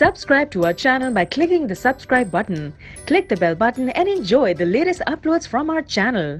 Subscribe to our channel by clicking the subscribe button. Click the bell button and enjoy the latest uploads from our channel.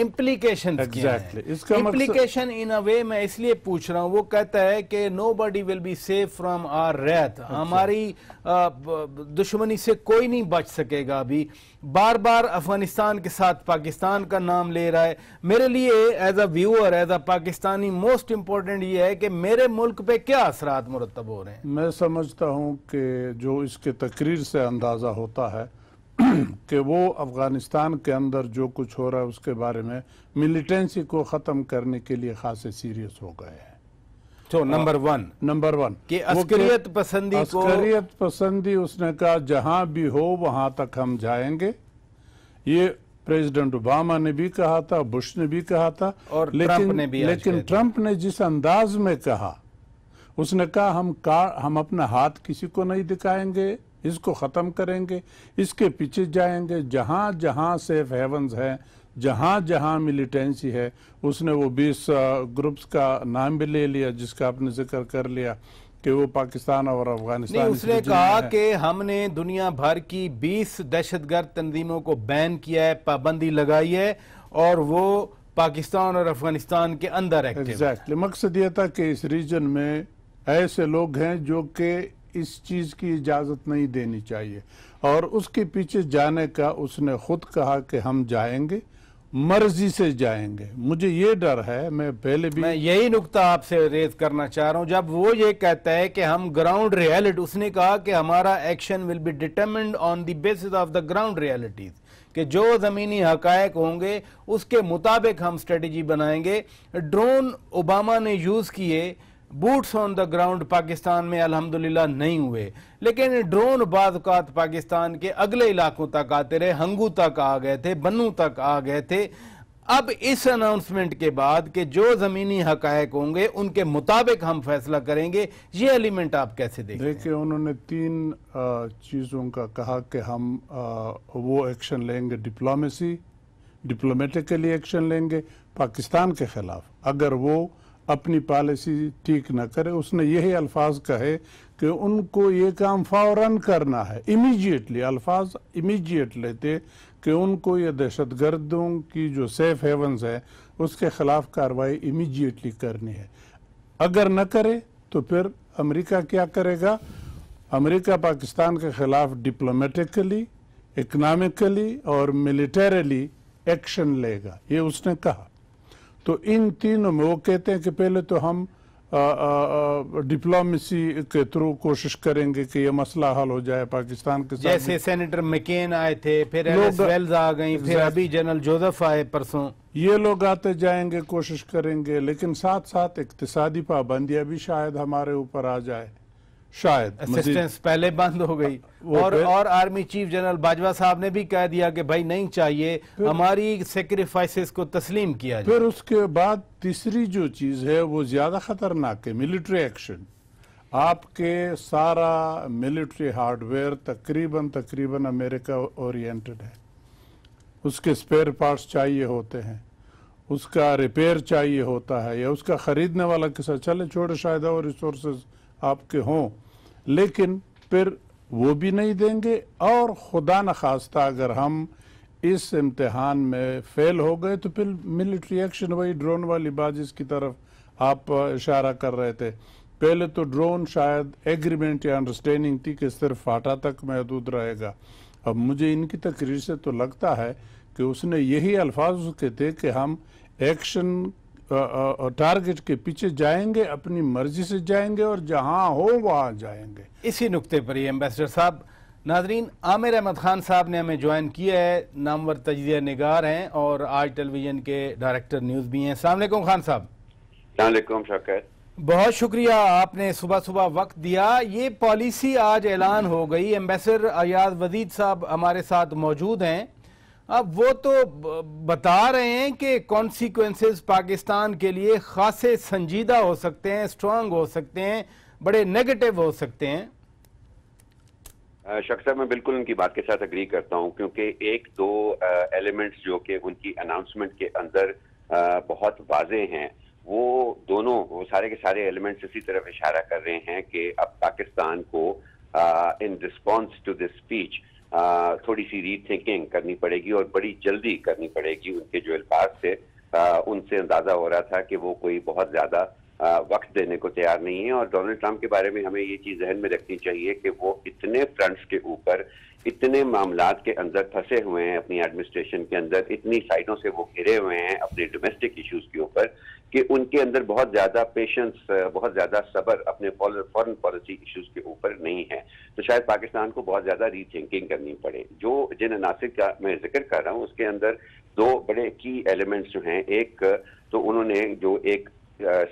Implication implication in a way میں اس لیے پوچھ رہا ہوں، وہ کہتا ہے کہ nobody will be safe from our wrath, ہماری دشمنی سے کوئی نہیں بچ سکے گا. ابھی بار بار افغانستان کے ساتھ پاکستان کا نام لے رہا ہے. میرے لیے as a viewer, as a Pakistani, most important یہ ہے کہ میرے ملک پہ کیا اثرات مرتب ہو رہے ہیں. میں سمجھتا ہوں کہ جو اس کے تقریر سے اندازہ ہوتا ہے کہ وہ افغانستان کے اندر جو کچھ ہو رہا ہے اس کے بارے میں ملیٹنسی کو ختم کرنے کے لیے خاصے سیریس ہو گئے ہیں. تو نمبر ون کہ عسکریت پسندی اس نے کہا جہاں بھی ہو وہاں تک ہم جائیں گے. یہ پریزیڈنٹ اوباما نے بھی کہا تھا، بش نے بھی کہا تھا، اور لیکن ٹرمپ نے جس انداز میں کہا، اس نے کہا ہم اپنا ہاتھ کسی کو نہیں دکھائیں گے، اس کو ختم کریں گے، اس کے پیچھے جائیں گے. جہاں جہاں سیف ہیونز ہیں، جہاں جہاں ملیٹنسی ہے، اس نے وہ 20 گروپس کا نام بھی لے لیا جس کا آپ نے ذکر کر لیا کہ وہ پاکستان اور افغانستان. اس نے کہا کہ ہم نے دنیا بھر کی 20 دہشت گرد تنظیموں کو بین کیا ہے، پابندی لگائی ہے، اور وہ پاکستان اور افغانستان کے اندر ایکٹیو. مقصد یہ تھا کہ اس ریجن میں ایسے لوگ ہیں جو کہ اس چیز کی اجازت نہیں دینی چاہیے، اور اس کے پیچھے جانے کا اس نے خود کہا کہ ہم جائیں گے، مرضی سے جائیں گے. مجھے یہ ڈر ہے، میں یہی نقطہ آپ سے ریز کرنا چاہ رہا ہوں. جب وہ یہ کہتا ہے کہ ہم گراؤنڈ ریالٹی، اس نے کہا کہ ہمارا action will be determined on the basis of the ground realities, کہ جو زمینی حقائق ہوں گے اس کے مطابق ہم اسٹریٹجی بنائیں گے. ڈرون اوباما نے یوز کیے، boots on the ground Pakistan میں الحمدللہ نہیں ہوئے، لیکن ڈرون بعض اوقات پاکستان کے اگلے علاقوں تک آتے رہے، ہنگو تک آ گئے تھے، بنو تک آ گئے تھے. اب اس اناؤنسمنٹ کے بعد کہ جو زمینی حقائق ہوں گے ان کے مطابق ہم فیصلہ کریں گے، یہ ایلیمنٹ آپ کیسے دیکھیں؟ دیکھیں، انہوں نے 3 چیزوں کا کہا کہ ہم وہ ایکشن لیں گے، ڈپلومیٹکلی ایکشن لیں گے پاکستان کے خلاف اگر وہ اپنی پالیسی ٹھیک نہ کرے. اس نے یہی الفاظ کہے کہ ان کو یہ کام فوراً کرنا ہے، امیجیٹلی. الفاظ امیجیٹ لیتے کہ ان کو یہ دہشت گردوں کی جو سیف ہیونز ہے اس کے خلاف کارروائی امیجیٹلی کرنی ہے. اگر نہ کرے تو پھر امریکہ کیا کرے گا؟ امریکہ پاکستان کے خلاف ڈپلومیٹکلی، اکنامکلی اور ملیٹریلی ایکشن لے گا، یہ اس نے کہا. تو ان تینوں میں وہ کہتے ہیں کہ پہلے تو ہم ڈپلومیسی کے تھرو کوشش کریں گے کہ یہ مسئلہ حل ہو جائے پاکستان کے ساتھ. جیسے سینیٹر مکین آئے تھے، پھر ایلس ویلز آ گئیں، پھر ابھی جنرل جوزف آئے پرسوں. یہ لوگ آتے جائیں گے، کوشش کریں گے، لیکن ساتھ ساتھ اقتصادی پابندیاں بھی شاید ہمارے اوپر آ جائے. شاید اسسٹنس پہلے بند ہو گئی، اور آرمی چیف جنرل باجوہ صاحب نے بھی کہہ دیا کہ بھائی نہیں چاہیے، ہماری سیکریفائسز کو تسلیم کیا جائے. پھر اس کے بعد تیسری جو چیز ہے وہ زیادہ خطرناک ہے، ملٹری ایکشن. آپ کے سارا ملٹری ہارڈ ویئر تقریباً امریکہ اورینٹڈ ہے. اس کے سپیئر پارٹس چاہیے ہوتے ہیں، اس کا ریپیئر چاہیے ہوتا ہے، یا اس کا خریدنے والا کسا چلے چھوڑے شاید اور ریسورسز آپ کے ہوں، لیکن پھر وہ بھی نہیں دیں گے. اور خدا نخواستہ اگر ہم اس امتحان میں فیل ہو گئے تو پھر ملٹری ایکشن، وہی ڈرون والی بات جس کی طرف آپ اشارہ کر رہے تھے. پہلے تو ڈرون شاید ایگریمنٹ یا انڈرسٹینڈنگ تھی کہ صرف فاٹا تک محدود رہے گا. اب مجھے ان کی تقریر سے تو لگتا ہے کہ اس نے یہی الفاظ کہتے کہ ہم ایکشن ٹارگٹ کے پیچھے جائیں گے، اپنی مرضی سے جائیں گے، اور جہاں ہو وہاں جائیں گے. اسی نقطے پر ہی ایمبیسڈر صاحب، ناظرین، عامر احمد خان صاحب نے ہمیں جوائن کیا ہے، نامور تجزیہ نگار ہیں اور آج ٹیلی ویژن کے ڈائریکٹر نیوز بھی ہیں. السلام علیکم خان صاحب. السلام علیکم شوکت. بہت شکریہ، آپ نے صبح وقت دیا. یہ پالیسی آج اعلان ہو گئی، ایمبیسڈر ایاز وزید صاحب ہمارے ساتھ موجود ہیں. اب وہ تو بتا رہے ہیں کہ کانسیکوینسز پاکستان کے لیے خاصے سنجیدہ ہو سکتے ہیں، اسٹرانگ ہو سکتے ہیں، بڑے نیگیٹو ہو سکتے ہیں. شخص صاحب، میں بالکل ان کی بات کے ساتھ اگری کرتا ہوں، کیونکہ ایک دو ایلیمنٹس جو کہ ان کی اناؤنسمنٹ کے اندر بہت واضح ہیں، وہ سارے کے سارے ایلیمنٹس اسی طرف اشارہ کر رہے ہیں کہ اب پاکستان کو in response to this speech تھوڑی سی ری تھنکنگ کرنی پڑے گی اور بڑی جلدی کرنی پڑے گی. ان کے جو الفاظ تھے ان سے اندازہ ہو رہا تھا کہ وہ کوئی بہت زیادہ وقت دینے کو تیار نہیں ہے. اور ڈونلڈ ٹرمپ کے بارے میں ہمیں یہ چیز ذہن میں رکھنی چاہیے کہ وہ اتنے فرنٹس کے اوپر اتنے معاملات کے اندر پھنسے ہوئے ہیں اپنی ایڈمنسٹریشن کے اندر, اتنی سائڈوں سے وہ گھرے ہوئے ہیں اپنے ڈومیسٹک ایشوز کے اوپر کہ ان کے اندر بہت زیادہ پیشنس, بہت زیادہ صبر اپنے فورن پالیسی ایشوز کے اوپر نہیں ہے. تو شاید پاکستان کو بہت زیادہ ری تھنکنگ کرنی پڑے. جو جن عناصر کا میں ذکر کر رہا ہوں اس کے اندر دو بڑے کی ایلیمنٹس جو ہیں, ایک تو انہوں نے جو ایک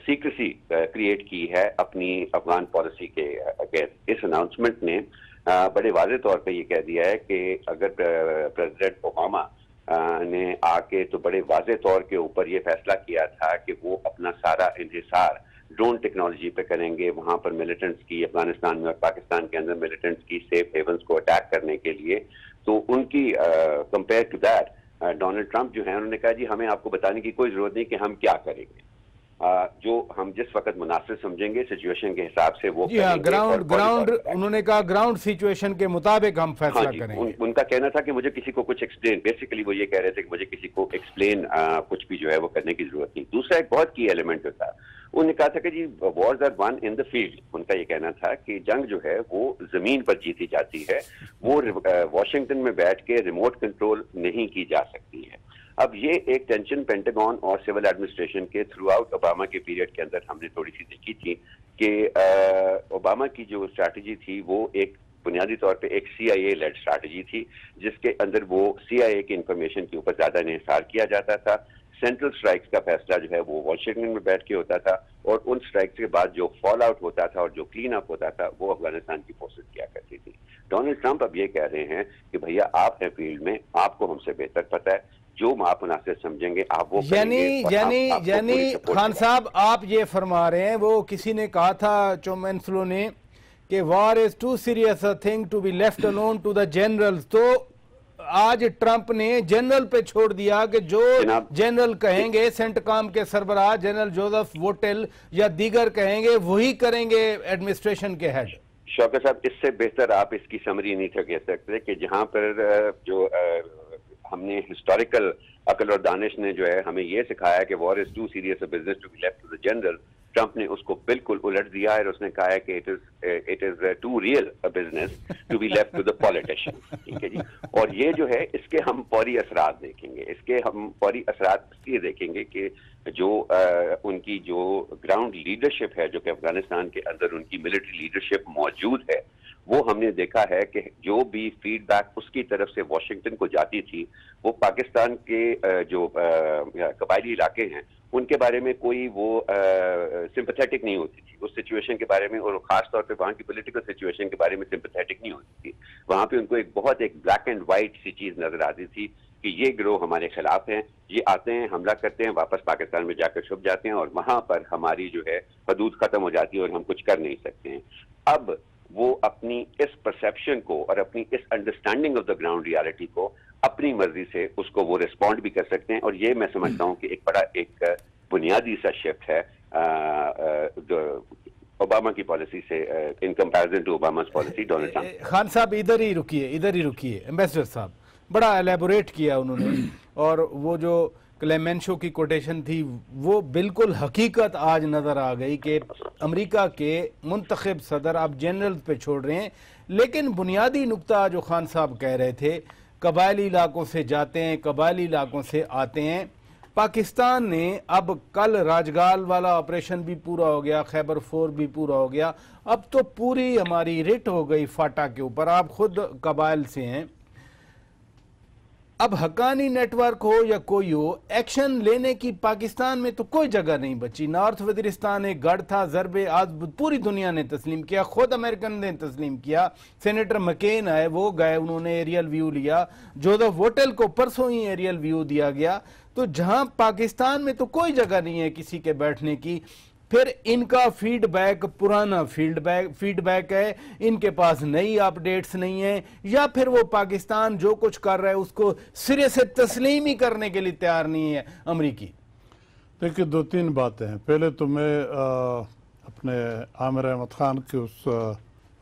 سیکریسی کریٹ کی ہے اپنی افغان پالیسی کے اگینسٹ. اس اناؤنسمنٹ نے بڑے واضح طور پہ یہ کہہ دیا ہے کہ اگر پریزیڈنٹ اوباما نے آ کے تو بڑے واضح طور کے اوپر یہ فیصلہ کیا تھا کہ وہ اپنا سارا انحصار ڈرون ٹیکنالوجی پہ کریں گے, وہاں پر ملیٹنٹس کی افغانستان میں اور پاکستان کے اندر ملیٹنٹس کی سیف ہیونس کو اٹیک کرنے کے لیے. تو ان کی compare to that Donald Trump جو ہیں انہوں نے کہا جی ہمیں آپ کو بتانے کی کوئی ضرورت نہیں کہ ہم کیا کریں گے, جو ہم جس وقت مناسب سمجھیں گے سچویشن کے حساب سے وہ گراؤنڈ انہوں نے کہا گراؤنڈ سچویشن کے مطابق ہم فیصلہ کریں گے. ان کا کہنا تھا کہ مجھے کسی کو کچھ ایکسپلین, بیسیکلی وہ یہ کہہ رہے تھے کہ مجھے کسی کو ایکسپلین کچھ بھی جو ہے وہ کرنے کی ضرورت نہیں. دوسرا ایک بہت کی ایلیمنٹ جو تھا انہوں نے کہا تھا کہ جی wars are won in the field. ان کا یہ کہنا تھا کہ جنگ جو ہے وہ زمین پر جیتی جاتی ہے, وہ واشنگٹن میں بیٹھ کے ریموٹ کنٹرول نہیں کی جا سکتی ہے. اب یہ ایک ٹینشن پینٹاگون اور سول ایڈمنسٹریشن کے تھرو آؤٹ اوباما کے پیریڈ کے اندر ہم نے تھوڑی سی دیکھی تھی کہ اوباما کی جو اسٹریٹجی تھی وہ ایک بنیادی طور پہ ایک سی آئی اے لیڈ اسٹریٹجی تھی جس کے اندر وہ سی آئی اے کی انفارمیشن کے اوپر زیادہ انحصار کیا جاتا تھا. سینٹرل اسٹرائکس کا فیصلہ جو ہے وہ واشنگٹن میں بیٹھ کے ہوتا تھا اور ان اسٹرائکس کے بعد جو فال آؤٹ ہوتا تھا اور جو کلین اپ ہوتا تھا وہ افغانستان کی فورسز کیا کرتی تھی. ڈونلڈ ٹرمپ اب یہ کہہ رہے ہیں کہ بھیا آپ ہیں فیلڈ میں, آپ کو ہم سے بہتر پتہ ہے, جو آپ مناسب سمجھیں گے آپ وہ کریں گے. یعنی خان صاحب آپ یہ فرما رہے ہیں, وہ کسی نے کہا تھا چومینسلو نے کہ war is too serious a thing to be left alone to the generals, تو آج ٹرمپ نے جنرل پہ چھوڑ دیا کہ جو جنرل کہیں گے سینٹ کام کے سربراہ جنرل جوزف ووٹل یا دیگر کہیں گے وہی کریں گے ایڈمنسٹریشن کے ہیڈ. شوکت صاحب اس سے بہتر آپ اس کی سمری نہیں تھا کہہ سکتے کہ جہاں پر جو ہم نے ہسٹوریکل عقل اور دانش نے جو ہے ہمیں یہ سکھایا کہ war is too serious a business to be left to the general, Trump نے اس کو بالکل الٹ دیا ہے اور اس نے کہا ہے کہ it is too real a business to be left to the politician. ٹھیک ہے جی, اور یہ جو ہے اس کے ہم فوری اثرات دیکھیں گے. اس کے ہم فوری اثرات یہ دیکھیں گے کہ جو ان کی جو گراؤنڈ لیڈرشپ ہے جو کہ افغانستان کے اندر ان کی ملٹری لیڈرشپ موجود ہے, وہ ہم نے دیکھا ہے کہ جو بھی فیڈ بیک اس کی طرف سے واشنگٹن کو جاتی تھی وہ پاکستان کے جو قبائلی علاقے ہیں ان کے بارے میں کوئی وہ سمپتھیٹک نہیں ہوتی تھی اس سچویشن کے بارے میں, اور خاص طور پہ وہاں کی پولیٹیکل سچویشن کے بارے میں سمپتھیٹک نہیں ہوتی تھی. وہاں پہ ان کو ایک بہت ایک بلیک اینڈ وائٹ سی چیز نظر آتی تھی کہ یہ گروہ ہمارے خلاف ہیں, یہ آتے ہیں حملہ کرتے ہیں واپس پاکستان میں جا کر چھپ جاتے ہیں اور وہاں پر ہماری جو ہے حدود ختم ہو جاتی ہے اور ہم کچھ کر نہیں سکتے ہیں. اب وہ اپنی اس پرسیپشن کو اور اپنی اس understanding of the ground reality کو اپنی مرضی سے اس کو وہ ریسپونڈ بھی کر سکتے ہیں. اور یہ میں سمجھتا ہوں کہ ایک بڑا ایک بنیادی سا شفٹ ہے اوباما کی پالیسی سے in comparison to Obama's policy. Donald Trump Khan sahib ادھر ہی رکیے ایمبیسڈر صاحب بڑا ایلیبوریٹ کیا انہوں نے, اور وہ جو کلیمنشو کی کوٹیشن تھی وہ بالکل حقیقت آج نظر آ گئی کہ امریکہ کے منتخب صدر آپ جنرل پہ چھوڑ رہے ہیں. لیکن بنیادی نقطہ جو خان صاحب کہہ رہے تھے, قبائلی علاقوں سے جاتے ہیں قبائلی علاقوں سے آتے ہیں. پاکستان نے اب کل راجگال والا آپریشن بھی پورا ہو گیا, خیبر 4 بھی پورا ہو گیا, اب تو پوری ہماری رٹ ہو گئی فاٹا کے اوپر. آپ خود قبائل سے ہیں, اب حقانی نیٹ ورک ہو یا کوئی ہو, ایکشن لینے کی پاکستان میں تو کوئی جگہ نہیں بچی. نارتھ وزیرستان ایک گڑھ تھا, ضرب آج پوری دنیا نے تسلیم کیا, خود امریکن نے تسلیم کیا. سینیٹر مکین آئے, وہ گئے, انہوں نے ایریل ویو لیا. جوزف ووٹل کو پرسوں ہی ایریل ویو دیا گیا. تو جہاں پاکستان میں تو کوئی جگہ نہیں ہے کسی کے بیٹھنے کی. پھر ان کا فیڈ بیک پرانا فیڈ بیک ہے, ان کے پاس نئی اپ ڈیٹس نہیں ہیں, یا پھر وہ پاکستان جو کچھ کر رہا ہے اس کو سرے سے تسلیم ہی کرنے کے لیے تیار نہیں ہے امریکی. دیکھیں 2-3 باتیں ہیں. پہلے تو میں اپنے عامر احمد خان کے اس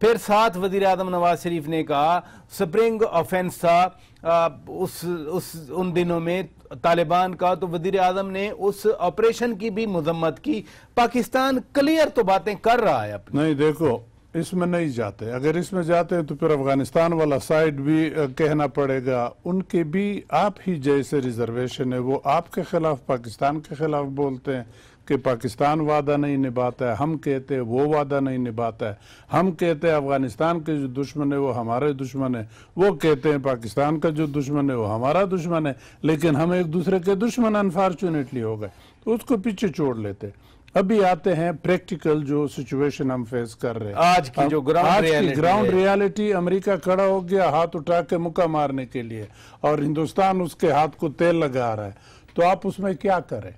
پھر ساتھ وزیر اعظم نواز شریف نے کہا سپرنگ آفینس تھا ان دنوں میں طالبان کا، تو وزیر اعظم نے اس آپریشن کی بھی مذمت کی. پاکستان کلیئر تو باتیں کر رہا ہے اپنی. نہیں دیکھو اس میں نہیں جاتے، اگر اس میں جاتے ہیں تو پھر افغانستان والا سائڈ بھی کہنا پڑے گا، ان کے بھی آپ ہی جیسے ریزرویشن ہے، وہ آپ کے خلاف پاکستان کے خلاف بولتے ہیں کہ پاکستان وعدہ نہیں نبھاتا ہے، ہم کہتے ہیں وہ وعدہ نہیں نبھاتا ہے، ہم کہتے ہیں افغانستان کے جو دشمن ہے وہ ہمارے دشمن ہے، وہ کہتے ہیں پاکستان کا جو دشمن ہے وہ ہمارا دشمن ہے، لیکن ہم ایک دوسرے کے دشمن انفارچونیٹلی ہو گئے تو اس کو پیچھے چھوڑ لیتے. ابھی آتے ہیں پریکٹیکل جو سچویشن ہم فیس کر رہے ہیں، آج کی جو گراؤنڈ ریالٹی. امریکہ کھڑا ہو گیا ہاتھ اٹھا کے مکہ مارنے کے لیے اور ہندوستان اس کے ہاتھ کو تیل لگا رہا ہے، تو آپ اس میں کیا کریں؟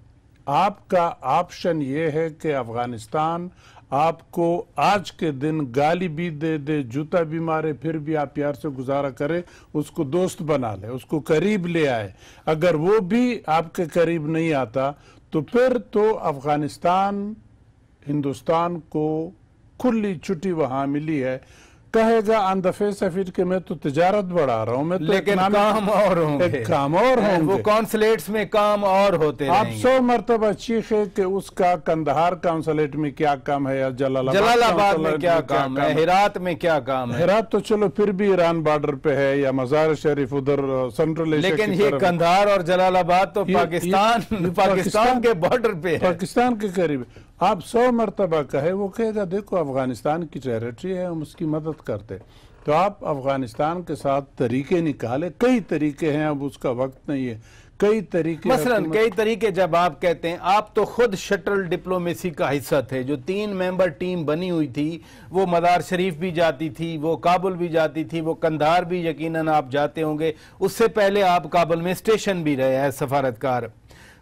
آپ کا آپشن یہ ہے کہ افغانستان آپ کو آج کے دن گالی بھی دے دے، جوتا بھی مارے، پھر بھی آپ پیار سے گزارا کرے، اس کو دوست بنا لے، اس کو قریب لے آئے. اگر وہ بھی آپ کے قریب نہیں آتا تو پھر تو افغانستان ہندوستان کو کھلی چھٹی وہاں ملی ہے، کہے گا آن دا فیس آف اٹ کہ میں تو تجارت بڑھا رہا ہوں، میں تو لیکن کام اور ہوں گے، کام اور ہوں گے، وہ کانسلیٹس میں کام اور ہوتے رہیں گے. آپ 100 مرتبہ چیخے کہ اس کا کندہار کانسلیٹ میں کیا کام ہے، یا جلال آباد میں کیا کام ہے، ہرات میں کیا کام ہے. ہرات تو چلو پھر بھی ایران بارڈر پہ ہے، یا مزار شریف ادھر سینٹرل ایشیا، لیکن یہ کندہار اور جلال آباد تو پاکستان کے بارڈر پہ ہے، پاکستان کے قریب. آپ 100 مرتبہ کہے، وہ کہے گا دیکھو افغانستان کی ٹیریٹری ہے، ہم اس کی مدد کرتے. تو آپ افغانستان کے ساتھ طریقے نکالے، کئی طریقے ہیں، اب اس کا وقت نہیں ہے، کئی طریقے مثلاً کئی طریقے. جب آپ کہتے ہیں آپ تو خود شٹل ڈپلومیسی کا حصہ تھے، جو 3 ممبر ٹیم بنی ہوئی تھی، وہ مزار شریف بھی جاتی تھی، وہ کابل بھی جاتی تھی، وہ کندہار بھی یقیناً آپ جاتے ہوں گے، اس سے پہلے آپ کابل میں اسٹیشن بھی رہے ہیں سفارتکار.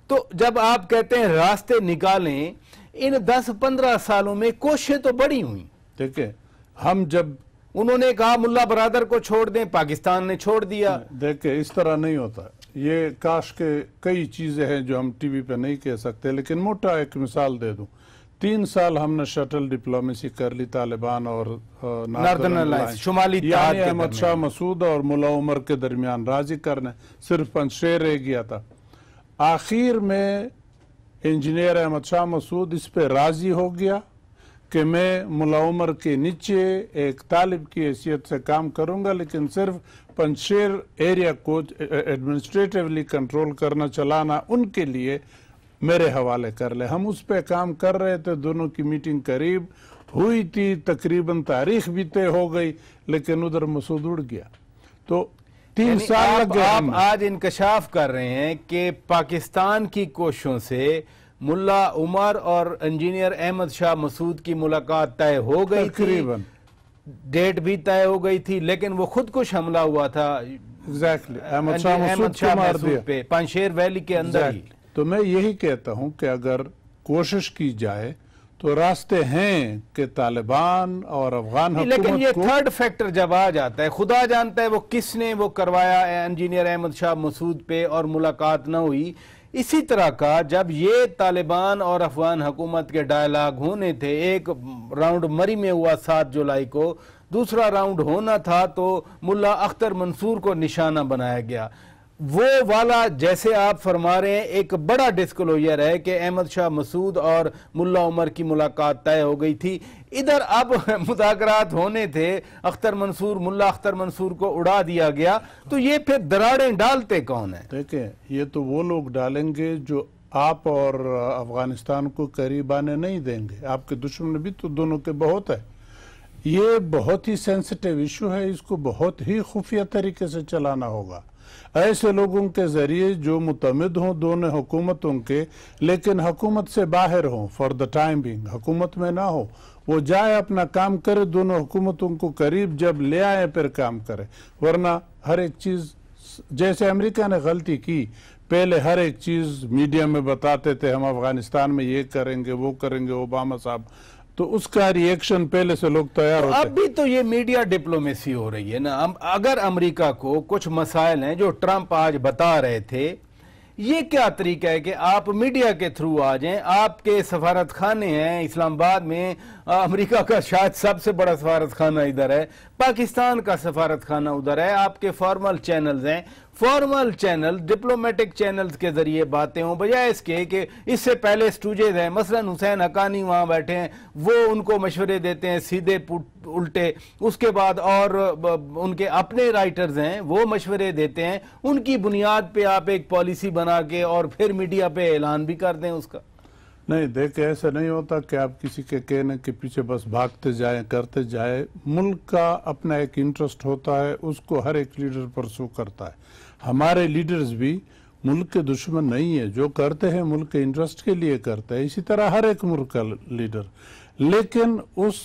تو جب آپ کہتے ہیں راستے نکالیں، ان 10-15 سالوں میں کوششیں تو بڑی ہوئی. دیکھیں ہم جب انہوں نے کہا ملا برادر کو چھوڑ دیں، پاکستان نے چھوڑ دیا. دیکھیں اس طرح نہیں ہوتا. یہ کاش کے کئی چیزیں ہیں جو ہم ٹی وی پہ نہیں کہہ سکتے، لیکن موٹا ایک مثال دے دوں. 3 سال ہم نے شٹل ڈپلومیسی کر لی طالبان اور ناردرن الائنس، شمالی اتحاد کے احمد شاہ مسعود اور ملا عمر کے درمیان راضی کرنے، صرف پنجشیر رہ گیا تھا. آخر میں انجینئر احمد شاہ مسعود اس پہ راضی ہو گیا کہ میں ملا عمر کے نیچے ایک طالب کی حیثیت سے کام کروں گا، لیکن صرف پنجشیر ایریا کو ایڈمنسٹریٹیولی کنٹرول کرنا، چلانا ان کے لیے میرے حوالے کر لے. ہم اس پہ کام کر رہے تھے، دونوں کی میٹنگ قریب ہوئی تھی، تقریباً تاریخ بھی طے ہو گئی، لیکن ادھر مسعود اڑ گیا. تو 3 سال لگ گئے. آپ آج انکشاف کر رہے ہیں کہ پاکستان کی کوششوں سے ملا عمر اور انجینئر احمد شاہ مسعود کی ملاقات طے ہو گئی تھی، ڈیٹ بھی طے ہو گئی تھی، لیکن وہ خودکش حملہ ہوا تھا احمد شاہ مسعود پہ پنجشیر ویلی کے اندر ہی. تو میں یہی کہتا ہوں کہ اگر کوشش کی جائے تو راستے ہیں کہ طالبان اور افغان حکومت لیکن یہ تھرڈ فیکٹر جب آ جاتا ہے، خدا جانتا ہے وہ کس نے وہ کروایا انجینئر احمد شاہ مسعود پہ اور ملاقات نہ ہوئی. اسی طرح کا جب یہ طالبان اور افغان حکومت کے ڈائلاگ ہونے تھے، ایک راؤنڈ مری میں ہوا 7 جولائی کو، دوسرا راؤنڈ ہونا تھا تو ملا اختر منصور کو نشانہ بنایا گیا. وہ والا جیسے آپ فرما رہے ہیں ایک بڑا ڈسکلوجر ہے کہ احمد شاہ مسعود اور ملا عمر کی ملاقات طے ہو گئی تھی. ادھر اب مذاکرات ہونے تھے، ملا اختر منصور کو اڑا دیا گیا. تو یہ پھر دراڑیں ڈالتے کون ہیں؟ دیکھیں یہ تو وہ لوگ ڈالیں گے جو آپ اور افغانستان کو قریب آنے نہیں دیں گے. آپ کے دشمن بھی تو دونوں کے بہت ہے. یہ بہت ہی سینسٹیو ایشو ہے، اس کو بہت ہی خفیہ طریقے سے چلانا ہوگا. ایسے لوگوں کے ذریعے جو متعمد ہوں دونوں حکومتوں کے، لیکن حکومت سے باہر ہوں، فار دا ٹائم بینگ حکومت میں نہ ہو. وہ جائے اپنا کام کرے، دونوں حکومتوں کو قریب جب لے آئے پھر کام کرے. ورنہ ہر ایک چیز جیسے امریکہ نے غلطی کی، پہلے ہر ایک چیز میڈیا میں بتاتے تھے ہم افغانستان میں یہ کریں گے وہ کریں گے اوباما صاحب، تو اس کا ری ایکشن پہلے سے لوگ تیار ہوتے ہیں. اب بھی تو یہ میڈیا ڈپلومیسی ہو رہی ہے نا. اگر امریکہ کو کچھ مسائل ہیں جو ٹرمپ آج بتا رہے تھے یہ کیا طریقہ ہے کہ آپ میڈیا کے تھرو آ جائیں؟ آپ کے سفارت خانے ہیں اسلام آباد میں، امریکہ کا شاید سب سے بڑا سفارت خانہ ادھر ہے، پاکستان کا سفارت خانہ ادھر ہے، آپ کے فارمل چینلز ہیں، فارمل چینل ڈپلومیٹک چینلز کے ذریعے باتیں ہوں، بجائے اس کے کہ اس سے پہلے سٹوجز ہیں، مثلا حسین حقانی وہاں بیٹھے ہیں، وہ ان کو مشورے دیتے ہیں سیدھے الٹے، اس کے بعد اور ان کے اپنے رائٹرز ہیں وہ مشورے دیتے ہیں، ان کی بنیاد پہ آپ ایک پالیسی بنا کے اور پھر میڈیا پہ اعلان بھی کر دیں اس کا؟ نہیں دیکھیں، ایسا نہیں ہوتا کہ آپ کسی کے کہنے کے پیچھے بس بھاگتے جائیں کرتے جائیں. ملک کا اپنا ایک انٹرسٹ ہوتا ہے، اس کو ہر ایک لیڈر پرسو کرتا ہے. ہمارے لیڈرز بھی ملک کے دشمن نہیں ہیں، جو کرتے ہیں ملک کے انٹرسٹ کے لیے کرتے ہیں، اسی طرح ہر ایک ملک کا لیڈر. لیکن اس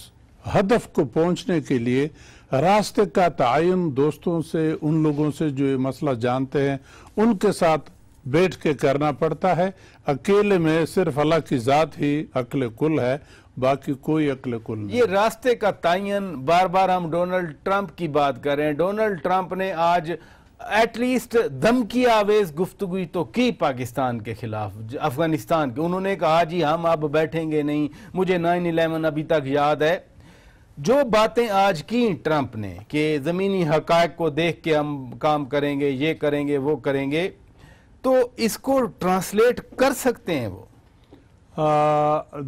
ہدف کو پہنچنے کے لیے راستے کا تعین دوستوں سے، ان لوگوں سے جو یہ مسئلہ جانتے ہیں ان کے ساتھ بیٹھ کے کرنا پڑتا ہے. اکیلے میں صرف اللہ کی ذات ہی عقل کل ہے، باقی کوئی عقل کل نہیں. یہ راستے کا تعین، بار بار ہم ڈونلڈ ٹرمپ کی بات کر رہے ہیں. ڈونلڈ ٹرمپ نے آج ایٹ لیسٹ دھمکی آویز گفتگو تو کی پاکستان کے خلاف، افغانستان کے. انہوں نے کہا جی ہم اب بیٹھیں گے نہیں. مجھے 9/11 ابھی تک یاد ہے. جو باتیں آج کی ٹرمپ نے کہ زمینی حقائق کو دیکھ کے ہم کام کریں گے، یہ کریں گے، وہ کریں گے، تو اس کو ٹرانسلیٹ کر سکتے ہیں وہ؟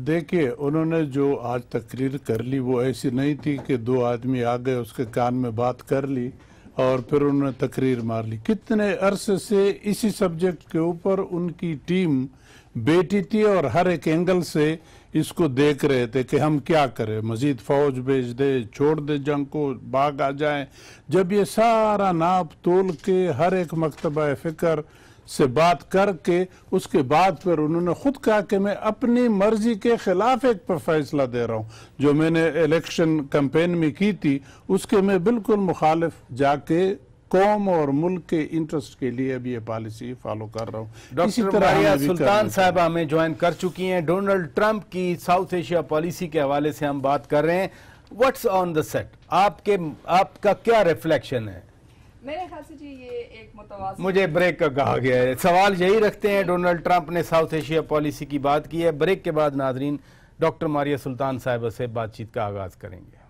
دیکھیے، انہوں نے جو آج تقریر کر لی وہ ایسی نہیں تھی کہ دو آدمی آ گئے اس کے کان میں بات کر لی اور پھر انہوں نے تقریر مار لی. کتنے عرصے سے اسی سبجیکٹ کے اوپر ان کی ٹیم بیٹھی تھی اور ہر ایک اینگل سے اس کو دیکھ رہے تھے کہ ہم کیا کریں، مزید فوج بھیج دے، چھوڑ دے جنگ کو، باغ آ جائیں. جب یہ سارا ناپ تول کے ہر ایک مکتبہ فکر سے بات کر کے اس کے بعد پھر انہوں نے خود کہا کہ میں اپنی مرضی کے خلاف ایک پر فیصلہ دے رہا ہوں. جو میں نے الیکشن کمپین میں کی تھی اس کے میں بالکل مخالف جا کے قوم اور ملک کے انٹرسٹ کے لیے اب یہ پالیسی فالو کر رہا ہوں. ڈاکٹر ماریہ سلطان صاحبہ ہمیں جوائن کر چکی ہیں. ڈونلڈ ٹرمپ کی ساؤتھ ایشیا پالیسی کے حوالے سے ہم بات کر رہے ہیں. What's on the set? آپ کا کیا ریفلیکشن ہے؟ میرے خیال سے جی یہ ایک متوازن، مجھے بریک کا کہا گیا ہے، سوال یہی رکھتے ہیں. ڈونلڈ ٹرمپ نے ساؤتھ ایشیا پالیسی کی بات کی ہے. بریک کے بعد ناظرین ڈاکٹر ماریہ سلطان صاحبہ سے بات چیت کا آغاز کریں گے.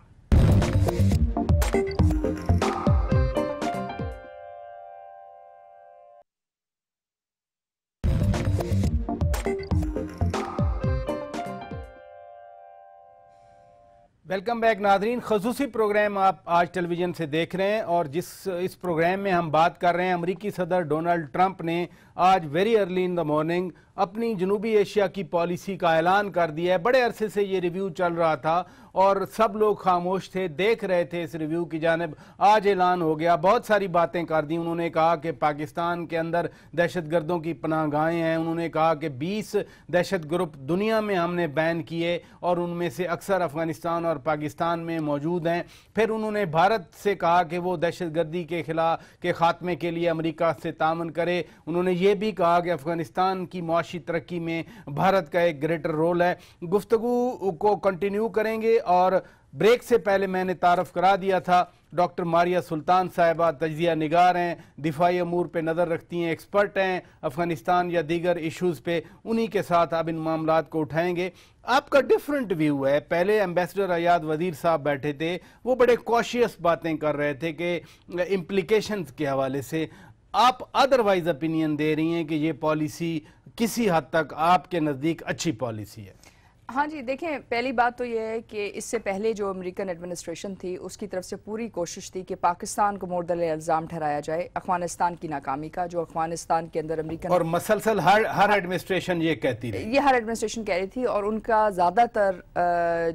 ویلکم بیک ناظرین. خصوصی پروگرام آپ آج ٹیلی ویژن سے دیکھ رہے ہیں اور اس پروگرام میں ہم بات کر رہے ہیں امریکی صدر ڈونلڈ ٹرمپ نے آج very early in the morning اپنی جنوبی ایشیا کی پالیسی کا اعلان کر دیا ہے. بڑے عرصے سے یہ ریویو چل رہا تھا اور سب لوگ خاموش تھے، دیکھ رہے تھے اس ریویو کی جانب. آج اعلان ہو گیا. بہت ساری باتیں کر دی. انہوں نے کہا کہ پاکستان کے اندر دہشت گردوں کی پناہ گاہیں ہیں. انہوں نے کہا کہ 20 دہشت گروپ دنیا میں ہم نے بین کیے اور ان میں سے اکثر افغانستان اور پاکستان میں موجود ہیں. پھر انہوں نے بھارت سے کہا کہ وہ دہشت گردی کے خلاف کے خاتمے کے لیے امریکہ سے تعاون کرے. انہوں نے یہ بھی کہا کہ افغانستان کی معاشی ترقی میں بھارت کا ایک گریٹر رول ہے. گفتگو کو کنٹینیو کریں گے اور بریک سے پہلے میں نے تعارف کرا دیا تھا ڈاکٹر ماریہ سلطان صاحبہ تجزیہ نگار ہیں، دفاعی امور پہ نظر رکھتی ہیں، ایکسپرٹ ہیں افغانستان یا دیگر ایشوز پہ. انہی کے ساتھ اب ان معاملات کو اٹھائیں گے. آپ کا ڈیفرنٹ ویو ہے. پہلے ایمبیسڈر ایاد وزیر صاحب بیٹھے تھے، وہ بڑے کوشیس باتیں کر رہے تھے کہ امپلیکیشنز کے حوالے سے. آپ ادروائز اپینین دے رہی ہیں کہ یہ پالیسی کسی حد تک آپ کے نزدیک اچھی پالیسی ہے. ہاں جی، دیکھیں پہلی بات تو یہ ہے کہ اس سے پہلے جو امریکن ایڈمنسٹریشن تھی اس کی طرف سے پوری کوشش تھی کہ پاکستان کو مورد الزام ٹھہرایا جائے افغانستان کی ناکامی کا، جو افغانستان کے اندر امریکن اور مسلسل ہر ایڈمنسٹریشن یہ کہتی رہی، یہ ہر ایڈمنسٹریشن کہہ رہی تھی. اور ان کا زیادہ تر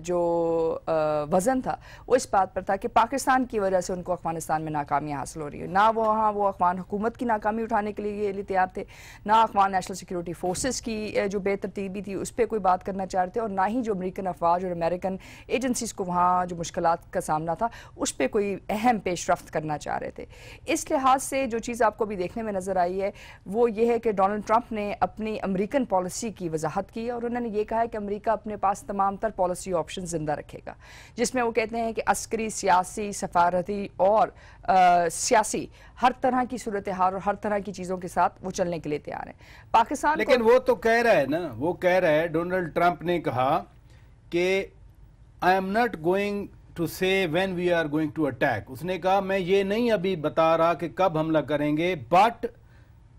جو وزن تھا وہ اس بات پر تھا کہ پاکستان کی وجہ سے ان کو افغانستان میں ناکامیاں حاصل ہو رہی ہیں. نہ وہ افغان حکومت کی ناکامی اٹھانے کے لیے تیار تھے، نہ افغان نیشنل سیکیورٹی فورسز کی جو بے ترتیبی تھی اس پہ کوئی بات کرنا چاہ رہے تھے، اور اور نہ ہی جو امریکن افواج اور امریکن ایجنسیز کو وہاں جو مشکلات کا سامنا تھا اس پہ کوئی اہم پیش رفت کرنا چاہ رہے تھے. اس لحاظ سے جو چیز آپ کو بھی دیکھنے میں نظر آئی ہے وہ یہ ہے کہ ڈونلڈ ٹرمپ نے اپنی امریکن پالیسی کی وضاحت کی اور انہوں نے یہ کہا ہے کہ امریکہ اپنے پاس تمام تر پالیسی آپشن زندہ رکھے گا، جس میں وہ کہتے ہیں کہ عسکری، سیاسی، سفارتی اور سیاسی ہر طرح کی صورتحال اور ہر طرح کی چیزوں کے ساتھ وہ چلنے کے لیے تیار ہیں. پاکستان لیکن وہ تو کہہ رہا ہے نا، وہ کہہ رہا ہے، ڈونلڈ ٹرمپ نے کہا کہ I am not going to say when we are going to attack. اس نے کہا میں یہ نہیں ابھی بتا رہا کہ کب حملہ کریں گے، بٹ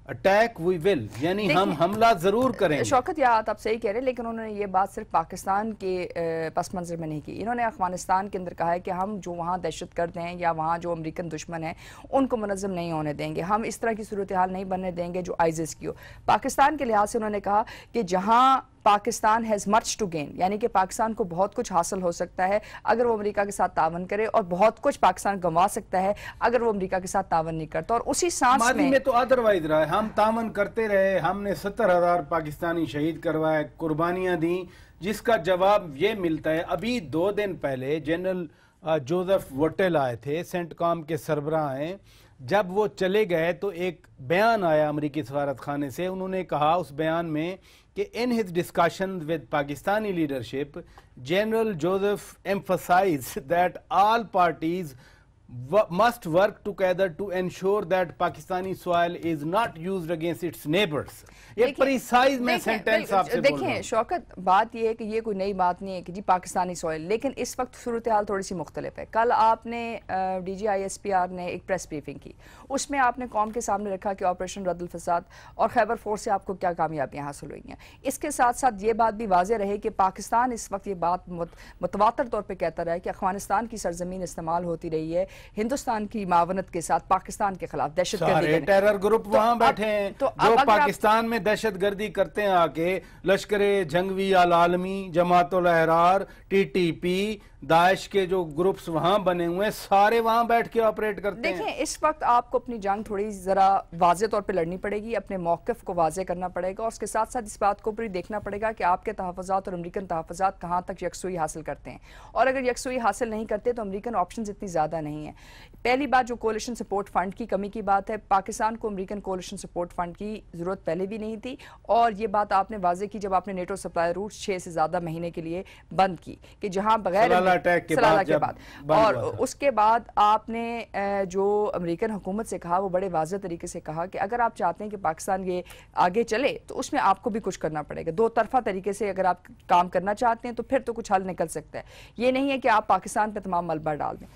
اٹیک وی ول، یعنی ہم حملہ ضرور کریں گے. شوکت یاد آپ صحیح کہہ رہے ہیں، لیکن انہوں نے یہ بات صرف پاکستان کے پس منظر میں نہیں کی. انہوں نے افغانستان کے اندر کہا ہے کہ ہم جو وہاں دہشت گرد ہیں یا وہاں جو امریکن دشمن ہیں ان کو منظم نہیں ہونے دیں گے، ہم اس طرح کی صورتحال نہیں بننے دیں گے جو آئیزس کی ہو. پاکستان کے لحاظ سے انہوں نے کہا کہ جہاں Pakistan has much to gain, یعنی کہ پاکستان کو بہت کچھ حاصل ہو سکتا ہے اگر وہ امریکہ کے ساتھ تعاون کرے، اور بہت کچھ پاکستان گنوا سکتا ہے اگر وہ امریکہ کے ساتھ تعاون نہیں کرتا. اور اسی سانس ماضی میں تو ادروائز رہا ہے، ہم تعاون کرتے رہے، ہم نے 70,000 پاکستانی شہید کروائے، قربانیاں دیں، جس کا جواب یہ ملتا ہے. ابھی 2 دن پہلے جنرل جوزف وٹل آئے تھے، سینٹ کام کے سربراہ ہیں. جب وہ چلے گئے تو ایک بیان آیا امریکی سفارت خانے سے. انہوں نے کہا اس بیان میں کہ in his discussions with Pakistani leadership, General Joseph emphasized that all parties must work together to ensure that Pakistani soil is not used against its neighbors. یہ پریسائز میں سینٹنس آپ سے بول رہا ہوں. دیکھیں شوکت، بات یہ ہے کہ یہ کوئی نئی بات نہیں ہے کہ جی پاکستانی سوئل، لیکن اس وقت صورتحال تھوڑی سی مختلف ہے. کل آپ نے D G I S P R نے ایک پریس بریفنگ کی، اس میں آپ نے قوم کے سامنے رکھا کہ آپریشن رد الفساد اور خیبر فورس سے آپ کو کیا کامیابیاں حاصل ہوئی ہیں. اس کے ساتھ ساتھ یہ بات بھی واضح رہے کہ پاکستان اس وقت یہ بات متواتر طور پہ کہتا رہا ہے کہ افغانستان کی سرزمین استعمال ہوتی رہی ہے ہندوستان کی معاونت کے ساتھ پاکستان کے خلاف دہشت گردی. سارے ٹیرر گروپ وہاں بیٹھے ہیں جو پاکستان میں دہشت گردی کرتے ہیں، آ کے لشکر جنگوی العالمی، جماعت الاحرار، ٹی ٹی پی، داعش کے جو گروپس وہاں بنے ہوئے ہیں، سارے وہاں بیٹھ کے آپریٹ کرتے ہیں. دیکھیں اس وقت آپ کو اپنی جنگ تھوڑی ذرا واضح طور پہ لڑنی پڑے گی، اپنے موقف کو واضح کرنا پڑے گا، اور اس کے ساتھ ساتھ اس بات کو بھی دیکھنا پڑے گا کہ آپ کے تحفظات اور امریکن تحفظات کہاں تک یکسوئی حاصل کرتے ہیں. اور اگر یکسوئی حاصل نہیں کرتے تو امریکن آپشنز اتنی زیادہ نہیں ہیں. پہلی بات جو کولیشن سپورٹ فنڈ کی کمی کی بات ہے، پاکستان کو امریکن کولیشن سپورٹ فنڈ کی ضرورت پہلے بھی نہیں تھی، اور یہ بات آپ نے واضح کی جب آپ نے نیٹو سپلائی روٹ 6 سے زیادہ مہینے کے لیے بند کی، کہ جہاں بغیر سلالہ کے بعد، اور اس کے بعد آپ نے جو امریکن حکومت سے کہا وہ بڑے واضح طریقے سے کہا کہ اگر آپ چاہتے ہیں کہ پاکستان یہ آگے چلے تو اس میں آپ کو بھی کچھ کرنا پڑے گا. 2 طرفہ طریقے سے اگر آپ کام کرنا چاہتے ہیں تو پھر تو کچھ حل نکل سکتا ہے. یہ نہیں ہے کہ آپ پاکستان پہ تمام ملبہ ڈال دیں.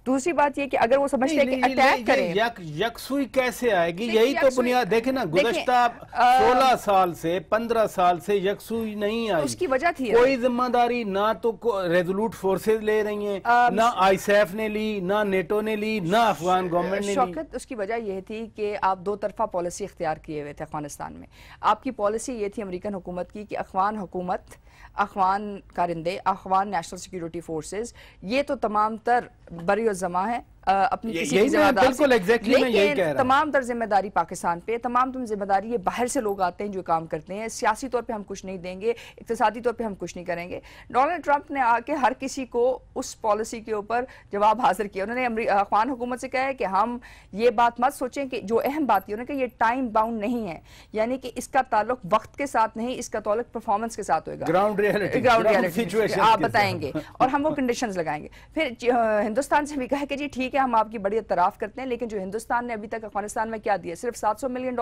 دوسری بات یہ کہ اگر وہ سمجھتے ہیں کہ اٹیک کریں، یکسوئی کیسے آئے گی؟ یہی تو بنیاد دیکھیں نا، گزشتہ 16 سال سے 15 سال سے یکسوئی نہیں آئی. اس کی وجہ تھی کوئی ذمہ داری نہ تو ریزولوٹ فورسز لے رہی ہیں، نہ آئی سی ایف نے لی، نہ نیٹو نے لی، نہ افغان گورنمنٹ نے لی. شوکت، اس کی وجہ یہ تھی کہ آپ 2 طرفہ پالیسی اختیار کیے ہوئے تھے افغانستان میں. آپ کی پالیسی یہ تھی امریکن حکومت کی کہ افغان حکومت، افغان کارندے، افغان نیشنل سیکیورٹی فورسز یہ تو تمام تر بری الزماں ہیں اپنی کسی کی ذمہ داری سے، لیکن تمام تر ذمہ داری پاکستان پہ، تمام تر ذمہ داری یہ باہر سے لوگ آتے ہیں جو کام کرتے ہیں. سیاسی طور پہ ہم کچھ نہیں دیں گے، اقتصادی طور پہ ہم کچھ نہیں کریں گے. ڈونلڈ ٹرمپ نے آ کے ہر کسی کو اس پالیسی کے اوپر جواب حاضر کیا. انہوں نے افغان حکومت سے کہا ہے کہ ہم یہ بات مت سوچیں کہ جو اہم بات یہ کہ یہ ٹائم باؤنڈ نہیں ہے، یعنی کہ اس کا تعلق وقت کے ساتھ نہیں، اس کا تعلق پرفارمنس کے ساتھ ہوگا، گراؤنڈ ریئلٹی آپ بتائیں گے اور ہم وہ کنڈیشنز لگائیں گے. پھر ہندوستان سے بھی کہا کہ جی ٹھیک ہے ہم آپ کی بڑی اعتراف کرتے ہیں، لیکن جو ہندوستان نے ابھی تک افغانستان میں کیا دیا، صرف $700 ملین.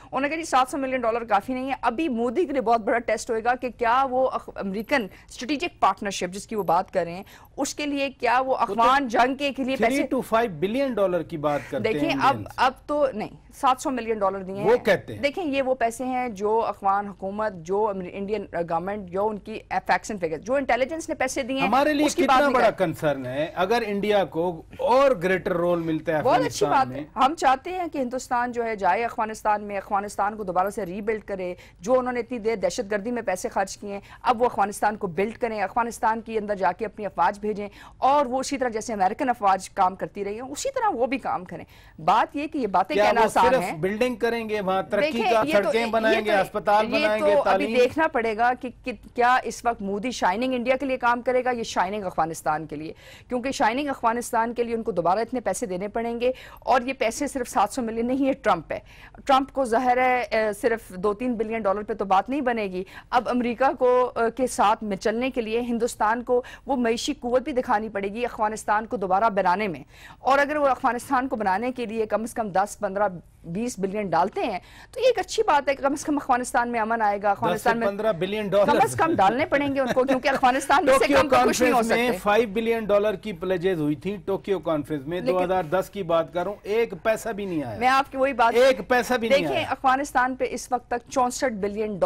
انہوں نے کہا جی $700 ملین کافی نہیں ہے. ابھی مودی کے لیے بہت بڑا ٹیسٹ ہوئے گا کہ کیا وہ امریکن اسٹریٹجک پارٹنرشپ جس کی وہ بات کر رہے ہیں اس کے لیے کیا وہ افغان جنگ کے لیے پیسے 3 to 5 بلین ڈالر کی بات کرتے ہیں. دیکھیں اب تو نہیں، $700 ملین دیے ہیں. وہ کہتے ہیں دیکھیں یہ وہ پیسے ہیں جو افغان حکومت، جو انڈین گورنمنٹ، جو ان کی فیکٹس اینڈ فگرز، جو انٹیلیجنس نے پیسے دیے ہیں. ہمارے لیے کتنا بڑا کنسرن ہے اگر انڈیا کو اور گریٹر رول ملتا ہے بہت اچھی بات ہے. ہم چاہتے ہیں کہ ہندوستان جو ہے جائے افغانستان میں، افغانستان افغانستان کو دوبارہ سے ری بلڈ کرے. جو انہوں نے اتنی دیر دہشت گردی میں پیسے خرچ کیے ہیں اب وہ افغانستان کو بلڈ کریں, افغانستان کے اندر جا کے اپنی افواج بھیجیں, اور وہ اسی طرح جیسے امریکن افواج کام کرتی رہی ہیں اسی طرح وہ بھی کام کریں. بات یہ کہ یہ باتیں کہنا آسان ہے, بلڈنگ کریں گے وہاں ترقی کا, سڑکیں بنائیں گے, اسپتال بنائیں گے, یہ تو ابھی تعلیم. دیکھنا پڑے گا کہ کیا اس وقت مودی شائننگ انڈیا کے لیے کام کرے گا, یہ شائننگ افغانستان کے لیے, کیونکہ شائننگ افغانستان کے لیے ان کو دوبارہ اتنے پیسے دینے پڑیں گے. اور یہ پیسے صرف 700 ملین نہیں, یہ ٹرمپ ہے. ٹرمپ کو ظاہر ہے صرف $2-3 بلین پہ تو بات نہیں بنے گی. اب امریکہ کو کے ساتھ میں چلنے کے لیے ہندوستان کو وہ معیشی قوت بھی دکھانی پڑے گی افغانستان کو دوبارہ بنانے میں. اور اگر وہ افغانستان کو بنانے کے لیے کم از کم 10-15-20 بلین ڈالتے ہیں تو یہ ایک اچھی بات ہے کہ کم از کم افغانستان میں امن آئے گا. افغانستان میں $15 بلین کم از کم ڈالنے پڑیں گے ان کو, کیونکہ افغانستان سے کم تو کچھ نہیں ہو سکتے. $5 بلین کی پلیجز ہوئی تھی ٹوکیو کانفرنس میں, 2010 کی بات کروں, ایک پیسہ بھی نہیں آیا. میں آپ کی وہی بات, ایک پیسہ بھی نہیں آیا. دیکھیں افغانستان پہ اس وقت تک $64 بلین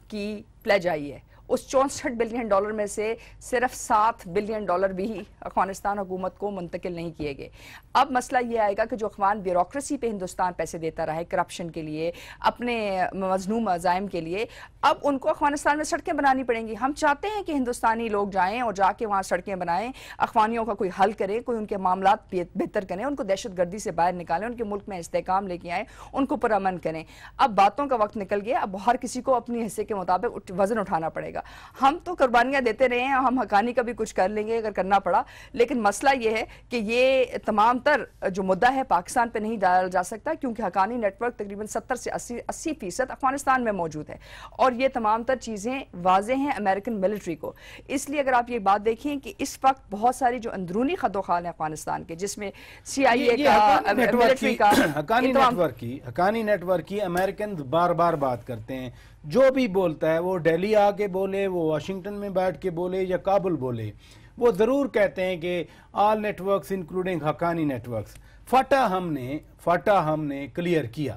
کی پلیج آئی ہے. اس $64 بلین میں سے صرف $7 بلین بھی افغانستان حکومت کو منتقل نہیں کیے گئے. اب مسئلہ یہ آئے گا کہ جو افغان بیوروکریسی پہ ہندوستان پیسے دیتا رہا ہے کرپشن کے لیے, اپنے مظلوم عزائم کے لیے, اب ان کو افغانستان میں سڑکیں بنانی پڑیں گی. ہم چاہتے ہیں کہ ہندوستانی لوگ جائیں اور جا کے وہاں سڑکیں بنائیں, افغانیوں کا کوئی حل کریں, کوئی ان کے معاملات بہتر کریں, ان کو دہشت گردی سے باہر نکالیں, ان کے ملک میں استحکام لے کے آئیں, ان کو پرامن کریں. اب باتوں کا وقت نکل گیا, اب ہر کسی کو اپنی حصے کے مطابق وزن اٹھانا پڑے گا. ہم تو قربانیاں دیتے رہے ہیں, ہم حقانی کا بھی کچھ کر لیں گے اگر کرنا پڑا, لیکن مسئلہ یہ ہے کہ یہ تمام تر جو مدعا ہے پاکستان پہ نہیں ڈالا جا سکتا, کیونکہ حقانی نیٹ ورک تقریباً 70 سے 80% افغانستان میں موجود ہے, اور یہ تمام تر چیزیں واضح ہیں امریکن ملٹری کو. اس لیے اگر آپ یہ بات دیکھیں کہ اس وقت بہت ساری جو اندرونی خدوخال ہیں افغانستان کے, جس میں CIA کا, ملٹری کا, حقانی نیٹ ورک کی امریکن بار بار بات کرتے ہیں. جو بھی بولتا ہے وہ دہلی آ کے بولے, وہ واشنگٹن میں بیٹھ کے بولے یا کابل بولے, وہ ضرور کہتے ہیں کہ all networks including Haqqani networks. FATA ہم نے کلیئر کیا.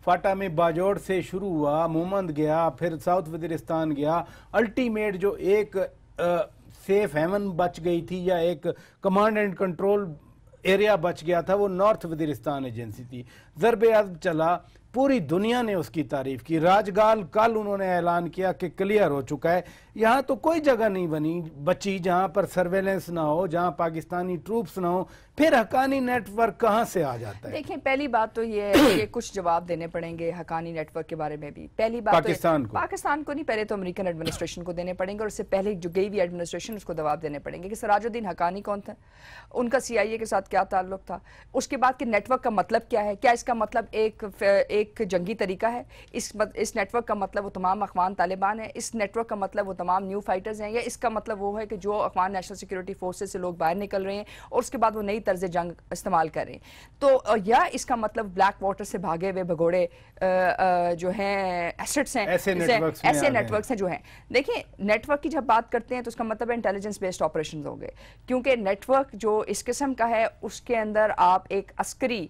فاٹا میں باجوڑ سے شروع ہوا, مومند گیا, پھر ساؤتھ وزیرستان گیا, الٹیمیٹ جو ایک سیف ہیون بچ گئی تھی یا ایک کمانڈ اینڈ کنٹرول ایریا بچ گیا تھا, وہ نارتھ وزیرستان ایجنسی تھی. ضرب عزم چلا, پوری دنیا نے اس کی تعریف کی. راجگال کل انہوں نے اعلان کیا کہ کلیئر ہو چکا ہے. یہاں تو کوئی جگہ نہیں بچی جہاں پر سرویلنس نہ ہو, جہاں پاکستانی ٹروپس نہ ہو. پھر حقانی نیٹ ورک کہاں سے آ جاتا ہے؟ دیکھیں پہلی بات تو یہ ہے کہ کچھ جواب دینے پڑیں گے حقانی نیٹ ورک کے بارے میں بھی. پہلی بات پاکستان کو نہیں, پہلے تو امریکن ایڈمنسٹریشن کو دینے پڑیں گے, اور اس سے پہلے جو گئی ہوئی ایڈمنسٹریشن اس کو جواب دینے پڑیں گے کہ سراج الدین حقانی کون تھا, ان کا CIA کے ساتھ کیا تعلق تھا. اس کے بعد کہ نیٹ ورک کا مطلب کیا ہے, کیا اس کا مطلب ایک جنگی طریقہ ہے, اس نیٹ ورک کا مطلب وہ تمام افغان طالبان ہیں, اس نیٹ ورک کا مطلب وہ تمام نیو فائٹرز ہیں, یا اس کا مطلب وہ ہے کہ جو افغان نیشنل سیکیورٹی فورسز سے لوگ باہر نکل رہے ہیں اور اس کے بعد وہ نئی طرز جنگ استعمال کر رہے ہیں. تو یا اس کا مطلب بلیک واٹر سے بھاگے ہوئے بھگوڑے جو ہیں ایسٹس ہیں, ایسے نیٹ ورکس ہیں جو ہیں. دیکھیں نیٹ ورک کی جب بات کرتے ہیں تو اس کا مطلب انٹیلیجنس بیسڈ آپریشنز ہو گئے, کیونکہ نیٹ ورک جو اس قسم کا ہے اس کے اندر آپ ایک عسکری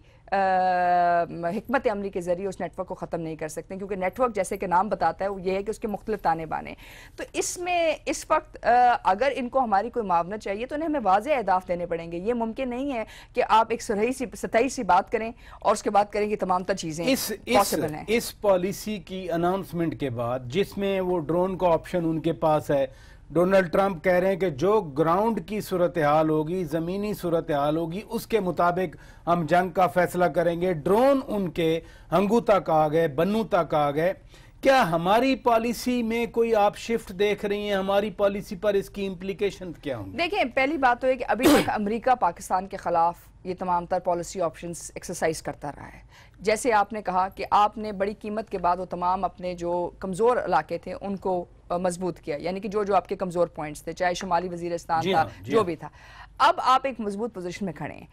حکمت عملی کے ذریعے اس نیٹ ورک کو ختم نہیں کر سکتے, کیونکہ نیٹ ورک جیسے کہ نام بتاتا ہے وہ یہ ہے کہ اس کے مختلف تانے بانے. تو اس میں اس وقت اگر ان کو ہماری کوئی معاونت چاہیے تو انہیں ہمیں واضح اہداف دینے پڑیں گے. یہ ممکن نہیں ہے کہ آپ ایک سطحی سی بات کریں اور اس کے بعد کریں کہ تمام تر چیزیں پاسبل ہیں. اس پالیسی کی اناؤنسمنٹ کے بعد جس میں وہ ڈرون کا آپشن ان کے پاس ہے, ڈونلڈ ٹرمپ کہہ رہے ہیں کہ جو گراؤنڈ کی صورتحال ہوگی, زمینی صورتحال ہوگی, اس کے مطابق ہم جنگ کا فیصلہ کریں گے. ڈرون ان کے ہنگو تک آ گئے, بنو تک آ گئے. کیا ہماری پالیسی میں کوئی آپ شفٹ دیکھ رہی ہیں؟ ہماری پالیسی پر اس کی امپلیکیشن کیا ہوں گی؟ دیکھیں پہلی بات تو ہے کہ ابھی تک امریکہ پاکستان کے خلاف یہ تمام تر پالیسی آپشنز ایکسرسائز کرتا رہا ہے. جیسے آپ نے کہا کہ آپ نے بڑی قیمت کے بعد وہ تمام اپنے جو کمزور علاقے تھے ان کو مضبوط کیا, یعنی کہ جو آپ کے کمزور پوائنٹس تھے, چاہے شمالی وزیرستان تھا, جو بھی تھا. اب آپ ایک مضبوط پوزیشن میں کھڑے ہیں.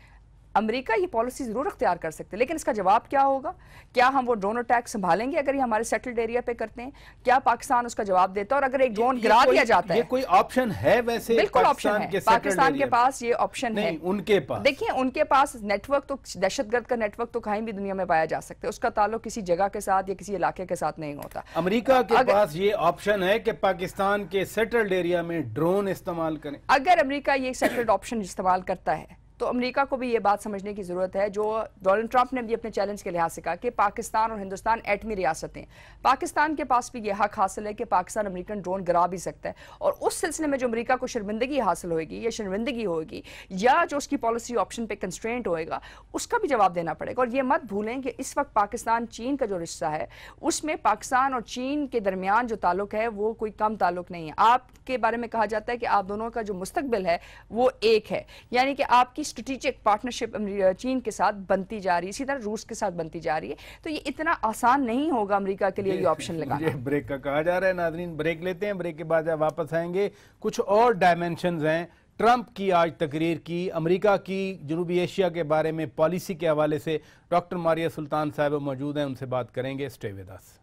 امریکہ یہ پالیسی ضرور اختیار کر سکتے, لیکن اس کا جواب کیا ہوگا؟ کیا ہم وہ ڈرون اٹیک سنبھالیں گے اگر یہ ہمارے سیٹلڈ ایریا پہ کرتے ہیں؟ کیا پاکستان اس کا جواب دیتا ہے؟ اور اگر ایک ڈرون گرا دیا جاتا ہے, یہ کوئی آپشن ہے ویسے؟ بالکل آپشن ہے, پاکستان کے پاس یہ آپشن ہے. ان کے پاس دیکھیں ان کے پاس نیٹ ورک تو, دہشت گرد کا نیٹ ورک تو کہیں بھی دنیا میں پایا جا سکتا ہے, اس کا تعلق کسی جگہ کے ساتھ یا کسی علاقے کے ساتھ نہیں ہوتا. امریکہ کے پاس یہ آپشن ہے کہ پاکستان کے سیٹلڈ ایریا میں ڈرون استعمال کریں. اگر امریکہ یہ سیٹلڈ آپشن استعمال کرتا ہے تو امریکہ کو بھی یہ بات سمجھنے کی ضرورت ہے، جو ڈونلڈ ٹرمپ نے بھی اپنے چیلنج کے لحاظ سے کہا کہ پاکستان اور ہندوستان ایٹمی ریاستیں، پاکستان کے پاس بھی یہ حق حاصل ہے کہ پاکستان امریکن ڈرون گرا بھی سکتا ہے، اور اس سلسلے میں جو امریکہ کو شرمندگی حاصل ہوئے گی یا شرمندگی ہوگی یا جو اس کی پالیسی آپشن پہ کنسٹرینٹ ہوئے گا، اس کا بھی جواب دینا پڑے گا۔ اور یہ مت بھولیں کہ اس وقت پاکستان چین کا جو رشتہ ہے اس میں پاکستان اور چین کے درمیان جو تعلق ہے وہ کوئی کم تعلق نہیں ہے۔ آپ کے بارے میں کہا جاتا ہے کہ آپ دونوں کا جو مستقبل ہے وہ ایک ہے، یعنی کہ آپ کی اسٹریٹجک پارٹنرشپ چین کے ساتھ بنتی جا رہی ہے، اسی طرح روس کے ساتھ بنتی جا رہی ہے۔ تو یہ اتنا آسان نہیں ہوگا امریکہ کے لیے یہ آپشن لگانا۔ یہ بریک کا کہا جا رہا ہے۔ ناظرین بریک لیتے ہیں، بریک کے بعد واپس آئیں گے۔ کچھ اور ڈائمینشنز ہیں ٹرمپ کی آج تقریر کی، امریکہ کی جنوبی ایشیا کے بارے میں پالیسی کے حوالے سے ڈاکٹر ماریہ سلطان صاحب موجود ہیں، ان سے بات کریں گے۔ Stay with us.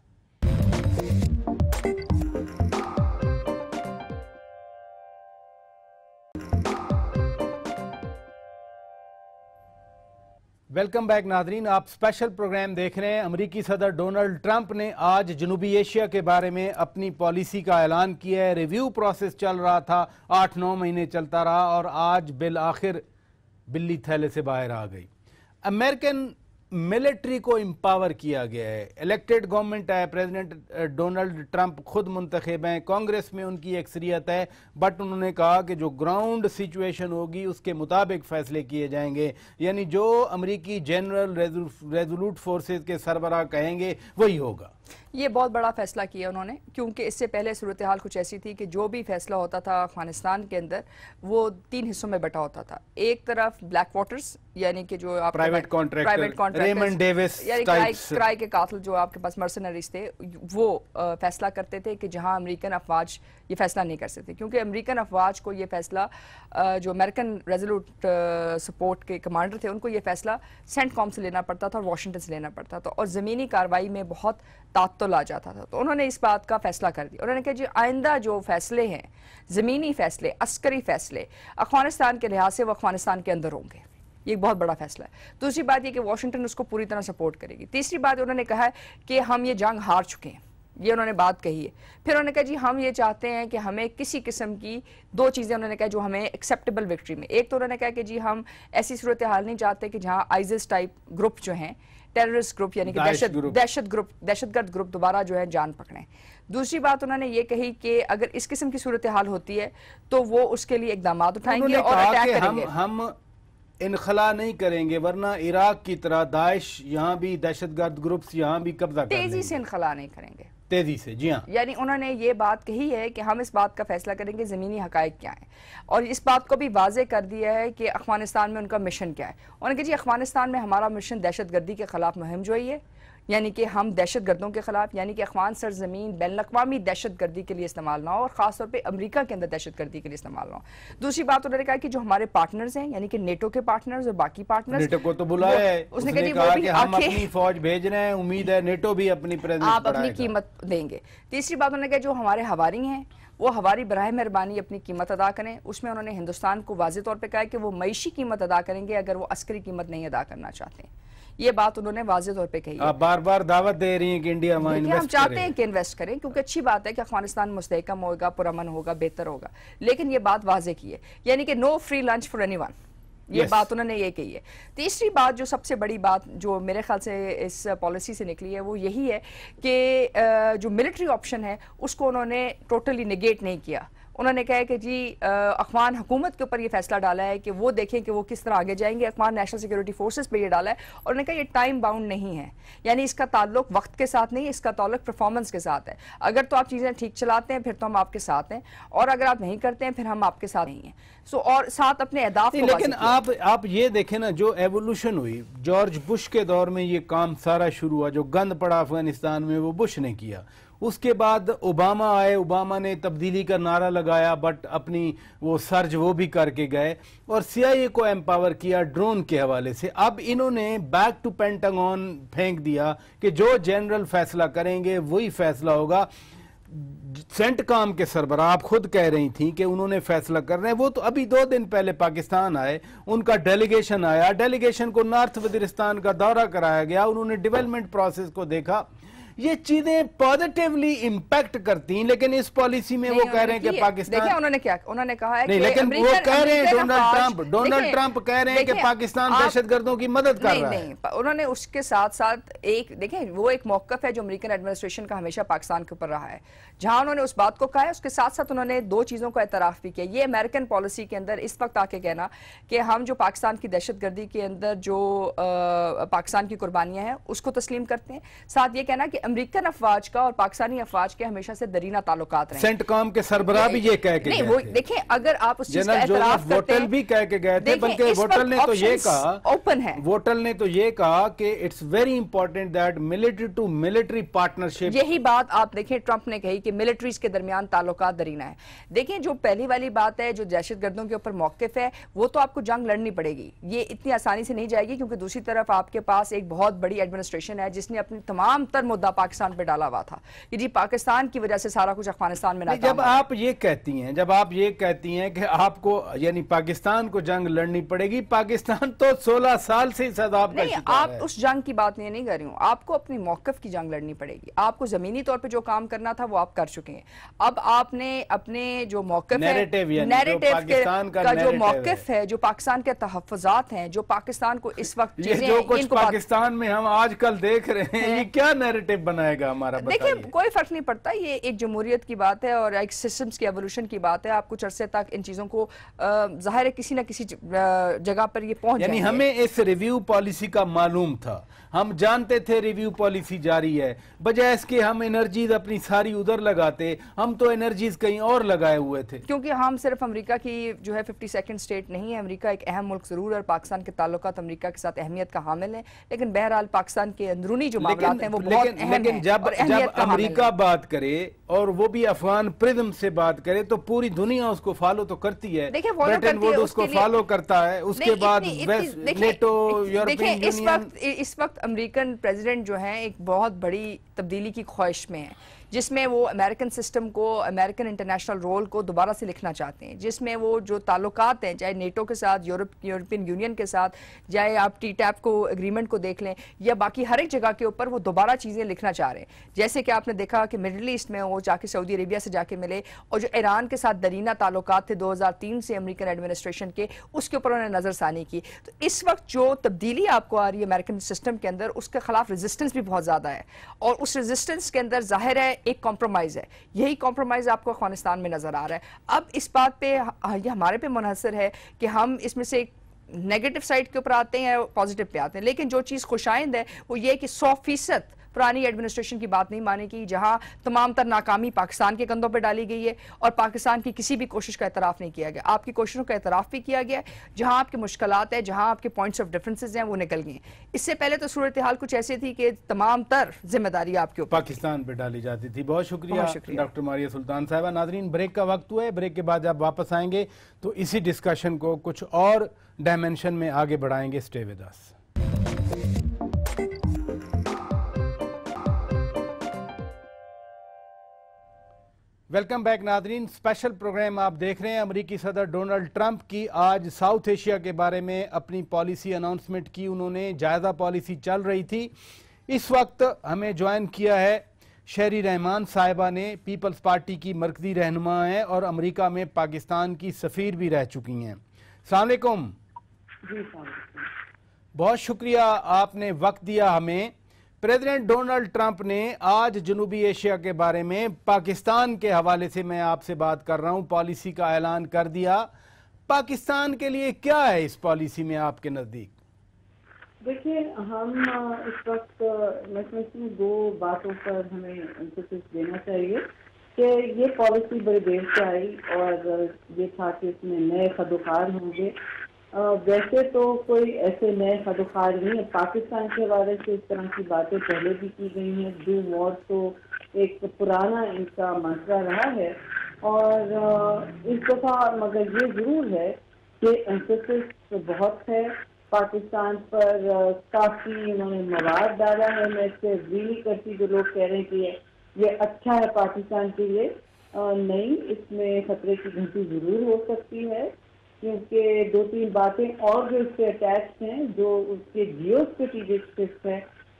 Welcome back ناظرین، آپ اسپیشل پروگرام دیکھ رہے ہیں۔ امریکی صدر ڈونلڈ ٹرمپ نے آج جنوبی ایشیا کے بارے میں اپنی پالیسی کا اعلان کیا ہے۔ ریویو پروسیس چل رہا تھا، 8-9 مہینے چلتا رہا، اور آج بالآخر بلی تھیلے سے باہر آ گئی۔ امریکن ملٹری کو امپاور کیا گیا ہے، الیکٹڈ گورنمنٹ ہے، پریزیڈنٹ ڈونلڈ ٹرمپ خود منتخب ہیں، کانگریس میں ان کی اکثریت ہے، بٹ انہوں نے کہا کہ جو گراؤنڈ سچویشن ہوگی اس کے مطابق فیصلے کیے جائیں گے، یعنی جو امریکی جنرل ریزولوٹ فورسز کے سربراہ کہیں گے وہی ہوگا۔ یہ بہت بڑا فیصلہ کیا انہوں نے، کیونکہ اس سے پہلے صورتحال کچھ ایسی تھی کہ جو بھی فیصلہ ہوتا تھا افغانستان کے اندر وہ 3 حصوں میں بٹا ہوتا تھا۔ ایک طرف بلیک واٹرز، یعنی کہ جو آپ پرائیویٹ کانٹریکٹر ریمنڈ ڈیوس یعنی کرائے کے قاتل جو آپ کے پاس مرسنریز تھے، وہ فیصلہ کرتے تھے کہ جہاں امریکن افواج یہ فیصلہ نہیں کر سکتے، کیونکہ امریکن افواج کو یہ فیصلہ، جو امریکن ریزولوٹ سپورٹ کے کمانڈر تھے ان کو یہ فیصلہ سینٹ کام سے لینا پڑتا تھا اور واشنگٹن سے لینا پڑتا تھا، اور زمینی کارروائی میں بہت تعطل آ جاتا تھا۔ تو انہوں نے اس بات کا فیصلہ کر دیا، انہوں نے کہا جی آئندہ جو فیصلے ہیں، زمینی فیصلے، عسکری فیصلے، افغانستان کے لحاظ سے وہ افغانستان کے اندر ہوں گے۔ یہ ایک بہت بڑا فیصلہ ہے۔ دوسری بات یہ کہ واشنگٹن اس کو پوری طرح سپورٹ کرے گی۔ تیسری بات انہوں نے کہا ہے کہ ہم یہ جنگ ہار چکے ہیں، یہ انہوں نے بات کہی ہے۔ پھر انہوں نے کہا جی ہم یہ چاہتے ہیں کہ ہمیں کسی قسم کی 2 چیزیں انہوں نے کہا جو ہمیں ایکسیپٹیبل وکٹری میں، ایک تو انہوں نے کہا کہ جی ہم ایسی صورتحال نہیں چاہتے کہ جہاں آئزس ٹائپ گروپ جو ہیں، ٹیررسٹ گروپ یعنی کہ دہشت گرد گروپ دوبارہ جو ہے جان پکڑیں۔ دوسری بات انہوں نے یہ کہی کہ اگر اس قسم کی صورتحال ہوتی ہے تو وہ اس کے لیے اقدامات اٹھائیں گے اور اٹیک کریں گے۔ ہم انخلا نہیں کریں گے، ورنہ عراق کی طرح داعش یہاں بھی دہشت گرد گروپس یہاں بھی قبضہ کر لیں گے۔ تیزی سے انخلا نہیں کریں گے، تیزی سے، جی ہاں۔ یعنی انہوں نے یہ بات کہی ہے کہ ہم اس بات کا فیصلہ کریں گے زمینی حقائق کیا ہیں، اور اس بات کو بھی واضح کر دیا ہے کہ افغانستان میں ان کا مشن کیا ہے۔ انہوں نے کہا جی افغانستان میں ہمارا مشن دہشت گردی کے خلاف مہم جوئی ہے، یعنی کہ ہم دہشت گردوں کے خلاف، یعنی کہ افغان سرزمین بین الاقوامی دہشت گردی کے لیے استعمال نہ ہو، اور خاص طور پہ امریکہ کے اندر دہشت گردی کے لیے استعمال نہ ہو۔ دوسری بات انہوں نے کہا کہ جو ہمارے پارٹنرز ہیں، یعنی کہ نیٹو کے پارٹنرز اور باقی پارٹنرز، نیٹو کو تو بلایا ہے، اس نے کہا کہ ہم اپنی فوج بھیج رہے ہیں، امید ہے نیٹو بھی اپنی پریزنس آپ اپنی قیمت دیں گے۔ تیسری بات انہوں نے کہا جو ہمارے ہواری ہیں وہ ہواری براہ مہربانی اپنی قیمت ادا کریں۔ اس میں انہوں نے ہندوستان کو واضح طور پہ کہا کہ وہ معیشی قیمت ادا کریں گے اگر وہ عسکری قیمت نہیں ادا کرنا چاہتے ہیں۔ یہ بات انہوں نے واضح طور پہ کہی ہے۔ آپ بار بار دعوت دے رہی ہیں کہ انڈیا وہاں انویسٹ کرے۔ ہم چاہتے ہیں کہ انویسٹ کریں، کیونکہ اچھی بات ہے کہ افغانستان مستحکم ہوگا، پرامن ہوگا، بہتر ہوگا، لیکن یہ بات واضح کی ہے، یعنی کہ no free lunch for anyone, یہ بات انہوں نے یہ کہی ہے۔ تیسری بات جو سب سے بڑی بات جو میرے خیال سے اس پالیسی سے نکلی ہے وہ یہی ہے کہ جو ملٹری آپشن ہے اس کو انہوں نے ٹوٹلی نیگیٹ نہیں کیا۔ انہوں نے کہا کہ جی افغان حکومت کے اوپر یہ فیصلہ ڈالا ہے کہ وہ دیکھیں کہ وہ کس طرح آگے جائیں گے، افغان نیشنل سیکورٹی فورسز پہ یہ ڈالا ہے، اور انہوں نے کہا یہ ٹائم باؤنڈ نہیں ہے، یعنی اس کا تعلق وقت کے ساتھ نہیں، اس کا تعلق پرفارمنس کے ساتھ ہے۔ اگر تو آپ چیزیں ٹھیک چلاتے ہیں پھر تو ہم آپ کے ساتھ ہیں، اور اگر آپ نہیں کرتے ہیں پھر ہم آپ کے ساتھ نہیں ہیں۔ اور ساتھ اپنے اہداف کو لیکن آپ یہ دیکھیں نا، جو ایوولوشن ہوئی جارج بش کے دور میں، یہ کام سارا شروع ہوا، جو گند پڑا افغانستان میں وہ بش نے کیا۔ اس کے بعد اوباما آئے، اوباما نے تبدیلی کا نعرہ لگایا، بٹ اپنی وہ سرج وہ بھی کر کے گئے، اور سی آئی اے کو ایمپاور کیا ڈرون کے حوالے سے۔ اب انہوں نے بیک ٹو پینٹاگون پھینک دیا کہ جو جنرل فیصلہ کریں گے وہی فیصلہ ہوگا۔ سینٹ کام کے سربراہ آپ خود کہہ رہی تھیں کہ انہوں نے فیصلہ کر رہے ہیں، وہ تو ابھی 2 دن پہلے پاکستان آئے، ان کا ڈیلیگیشن آیا، ڈیلیگیشن کو نارتھ وزیرستان کا دورہ کرایا گیا، انہوں نے ڈیولپمنٹ پروسیس کو دیکھا۔ یہ چیزیں پازیٹیولی امپیکٹ کرتی ہیں، لیکن اس پالیسی میں وہ کہہ رہے ہیں کہ پاکستان، دیکھیں انہوں نے کیا، انہوں نے کہا ہے نہیں، لیکن وہ کہہ رہے ہیں ڈونلڈ ٹرمپ کہہ رہے ہیں کہ پاکستان دہشت گردوں کی مدد کر رہا ہے. نہیں، انہوں نے اس کے ساتھ ساتھ دیکھیں وہ ایک موقف ہے جو امریکن ایڈمنسٹریشن کا ہمیشہ پاکستان کے اوپر رہا ہے، جہاں انہوں نے اس بات کو کہا ہے، اس کے ساتھ ساتھ انہوں نے دو چیزوں کا اعتراف بھی کیا. یہ امریکن پالیسی کے اندر اس وقت آ کے کہنا کہ ہم جو پاکستان کی دہشت گردی کے اندر جو پاکستان کی قربانیاں ہیں اس کو تسلیم کرتے ہیں، ساتھ یہ کہنا کہ امریکن افواج کا اور پاکستانی افواج کے ہمیشہ سے درینہ تعلقات رہے. سینٹ کام کے سربراہ بھی یہ کہہ کے نہیں، وہ دیکھیں اگر آپ اس چیز کا اعتراف کرتے ہیں، بھی کہہ کے گئے تھے، بلکہ ووٹل نے تو یہ کہا، اوپن ہے، ووٹل نے تو یہ کہا کہ it's very important that military to military partnership. یہی بات آپ دیکھیں ٹرمپ نے کہی کہ ملٹریز کے درمیان تعلقات درینہ ہے. دیکھیں جو پہلی والی بات ہے، جو دہشت گردوں کے اوپر موقف ہے، وہ تو آپ کو جنگ لڑنی پڑے گی، یہ اتنی آسانی سے نہیں جائے گی، کیونکہ دوسری طرف آپ کے پاس ایک بہت بڑی ایڈمنسٹریشن ہے جس نے اپنی تمام تر مدعا پاکستان پہ ڈالا ہوا تھا کہ جی پاکستان کی وجہ سے سارا کچھ افغانستان میں ناکام. جب آپ یہ کہتی ہیں کہ آپ کو یعنی پاکستان کو جنگ لڑنی پڑے گی، پاکستان تو 16 سال سے اس عذاب کا شکار ہے. نہیں، آپ اس جنگ کی بات نہیں کر رہی ہوں، آپ کو اپنی موقف کی جنگ لڑنی پڑے گی. آپ کو زمینی طور پہ جو کام کرنا تھا وہ آپ کر چکے ہیں. اب آپ نے اپنے جو موقف ہے، نیریٹیو کا جو موقف ہے، جو پاکستان کے تحفظات ہیں، جو پاکستان کو اس وقت یہ جو کچھ پاکستان میں ہم آج کل دیکھ رہے ہیں، یہ کیا نیریٹیو بنائے گا ہمارا؟ دیکھیں کوئی فرق نہیں پڑتا، یہ ایک جمہوریت کی بات ہے اور ایک سسٹمز کی ایوولوشن کی بات ہے. آپ کچھ عرصے تک ان چیزوں کو ظاہر ہے کسی نہ کسی جگہ پر یہ پہنچ جائیں گے. یعنی ہمیں اس ریویو پالیسی کا معلوم تھا، ہم جانتے تھے ریویو پالیسی جاری ہے، بجائے اس کے ہم انرجیز اپنی ساری ادھر لگاتے، ہم تو انرجیز کہیں اور لگائے ہوئے تھے. کیونکہ ہم صرف امریکہ کی جو ہے 52nd اسٹیٹ نہیں ہے، امریکہ ایک اہم ملک ضرور ہے اور پاکستان کے تعلقات امریکہ کے ساتھ اہمیت کا حامل ہیں، لیکن بہرحال پاکستان کے اندرونی جو معاملات ہیں وہ بہت اہم ہیں. لیکن جب امریکہ بات کرے اور وہ بھی افغان پرزم سے بات کرے تو پوری دنیا اس کو فالو تو کرتی ہے. برٹن ووڈ اس کو فالو کرتا ہے، اس کے بعد نیٹو، یورپین یونین. اس وقت امریکن پریزیڈنٹ جو ہیں ایک بہت بڑی تبدیلی کی خواہش میں ہیں، جس میں وہ امریکن سسٹم کو، امریکن انٹرنیشنل رول کو دوبارہ سے لکھنا چاہتے ہیں، جس میں وہ جو تعلقات ہیں چاہے نیٹو کے ساتھ، یورپین یونین کے ساتھ، چاہے آپ ٹی ٹیپ کو اگریمنٹ کو دیکھ لیں یا باقی ہر ایک جگہ کے اوپر وہ دوبارہ چیزیں لکھنا چاہ رہے ہیں. جیسے کہ آپ نے دیکھا کہ مڈل ایسٹ میں وہ جا کے سعودی عربیہ سے جا کے ملے، اور جو ایران کے ساتھ درینہ تعلقات تھے 2003 سے امریکن ایڈمنسٹریشن کے، اس کے اوپر انہوں نے نظر ثانی کی. تو اس وقت جو تبدیلی آپ کو آ رہی ہے امریکن سسٹم کے اندر، اس کے خلاف ریزسٹنس بھی بہت زیادہ ہے، اور اس ریزسٹنس کے اندر ظاہر ہے ایک کمپرومائز ہے. یہی کمپرومائز آپ کو افغانستان میں نظر آ رہا ہے. اب اس بات پہ یہ ہمارے پہ منحصر ہے کہ ہم اس میں سے نیگیٹو سائڈ کے اوپر آتے ہیں، پازیٹیو پہ آتے ہیں. لیکن جو چیز خوشائند ہے وہ یہ کہ 100% پرانی ایڈمنسٹریشن کی بات نہیں مانے گی، جہاں تمام تر ناکامی پاکستان کے کندھوں پہ ڈالی گئی ہے اور پاکستان کی کسی بھی کوشش کا اعتراف نہیں کیا گیا. آپ کی کوششوں کا اعتراف بھی کیا گیا ہے، جہاں آپ کے مشکلات ہیں، جہاں آپ کے پوائنٹس آف ڈفرنسز ہیں وہ نکل گئے ہیں. اس سے پہلے تو صورتحال کچھ ایسی تھی کہ تمام تر ذمہ داری آپ کے اوپر پاکستان پہ ڈالی جاتی تھی. بہت شکریہ ڈاکٹر ماریہ سلطان صاحبہ. ناظرین بریک کا وقت ہوا ہے، بریک کے بعد جب واپس آئیں گے تو اسی ڈسکشن کو کچھ اور ڈائمنشن میں آگے بڑھائیں گے. Stay with us. Welcome back ناظرین. اسپیشل پروگرام آپ دیکھ رہے ہیں. امریکی صدر ڈونلڈ ٹرمپ کی آج ساؤتھ ایشیا کے بارے میں اپنی پالیسی اناؤنسمنٹ کی. انہوں نے جائزہ پالیسی چل رہی تھی. اس وقت ہمیں جوائن کیا ہے شہری رحمان صاحبہ نے، پیپلز پارٹی کی مرکزی رہنما ہیں اور امریکہ میں پاکستان کی سفیر بھی رہ چکی ہیں. السلام علیکم. بہت شکریہ آپ نے وقت دیا ہمیں. پریزیڈنٹ ڈونلڈ ٹرمپ نے آج جنوبی ایشیا کے بارے میں پاکستان کے حوالے سے میں آپ سے بات کر رہا ہوں پالیسی کا اعلان کر دیا. پاکستان کے لیے کیا ہے اس پالیسی میں آپ کے نزدیک؟ دیکھیے ہم اس وقت میں سمجھتی ہوں دو باتوں پر ہمیں امفیسس دینا چاہیے کہ یہ پالیسی بڑی دیر سے آئی اور یہ تھا کہ اس میں نئے خدوخار ہوں گے. ویسے تو کوئی ایسے نئے خدوخار نہیں ہے. پاکستان کے حوالے سے اس طرح کی باتیں پہلے بھی کی گئی ہیں. ڈو مور تو ایک پرانا ان کا مسئلہ رہا ہے اور اس دفعہ مگر یہ ضرور ہے کہ امفیسس بہت ہے پاکستان پر. کافی انہوں نے مواد ڈالا ہے. میں اس سے اگری نہیں کرتی جو لوگ کہہ رہے ہیں کہ یہ اچھا ہے پاکستان کے لیے. نہیں، اس میں خطرے کی گھنٹی ضرور ہو سکتی ہے کیونکہ دو تین باتیں اور جو اس سے اٹیچ ہیں جو اس کے جیو اسٹریٹجک شفٹ ہے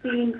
3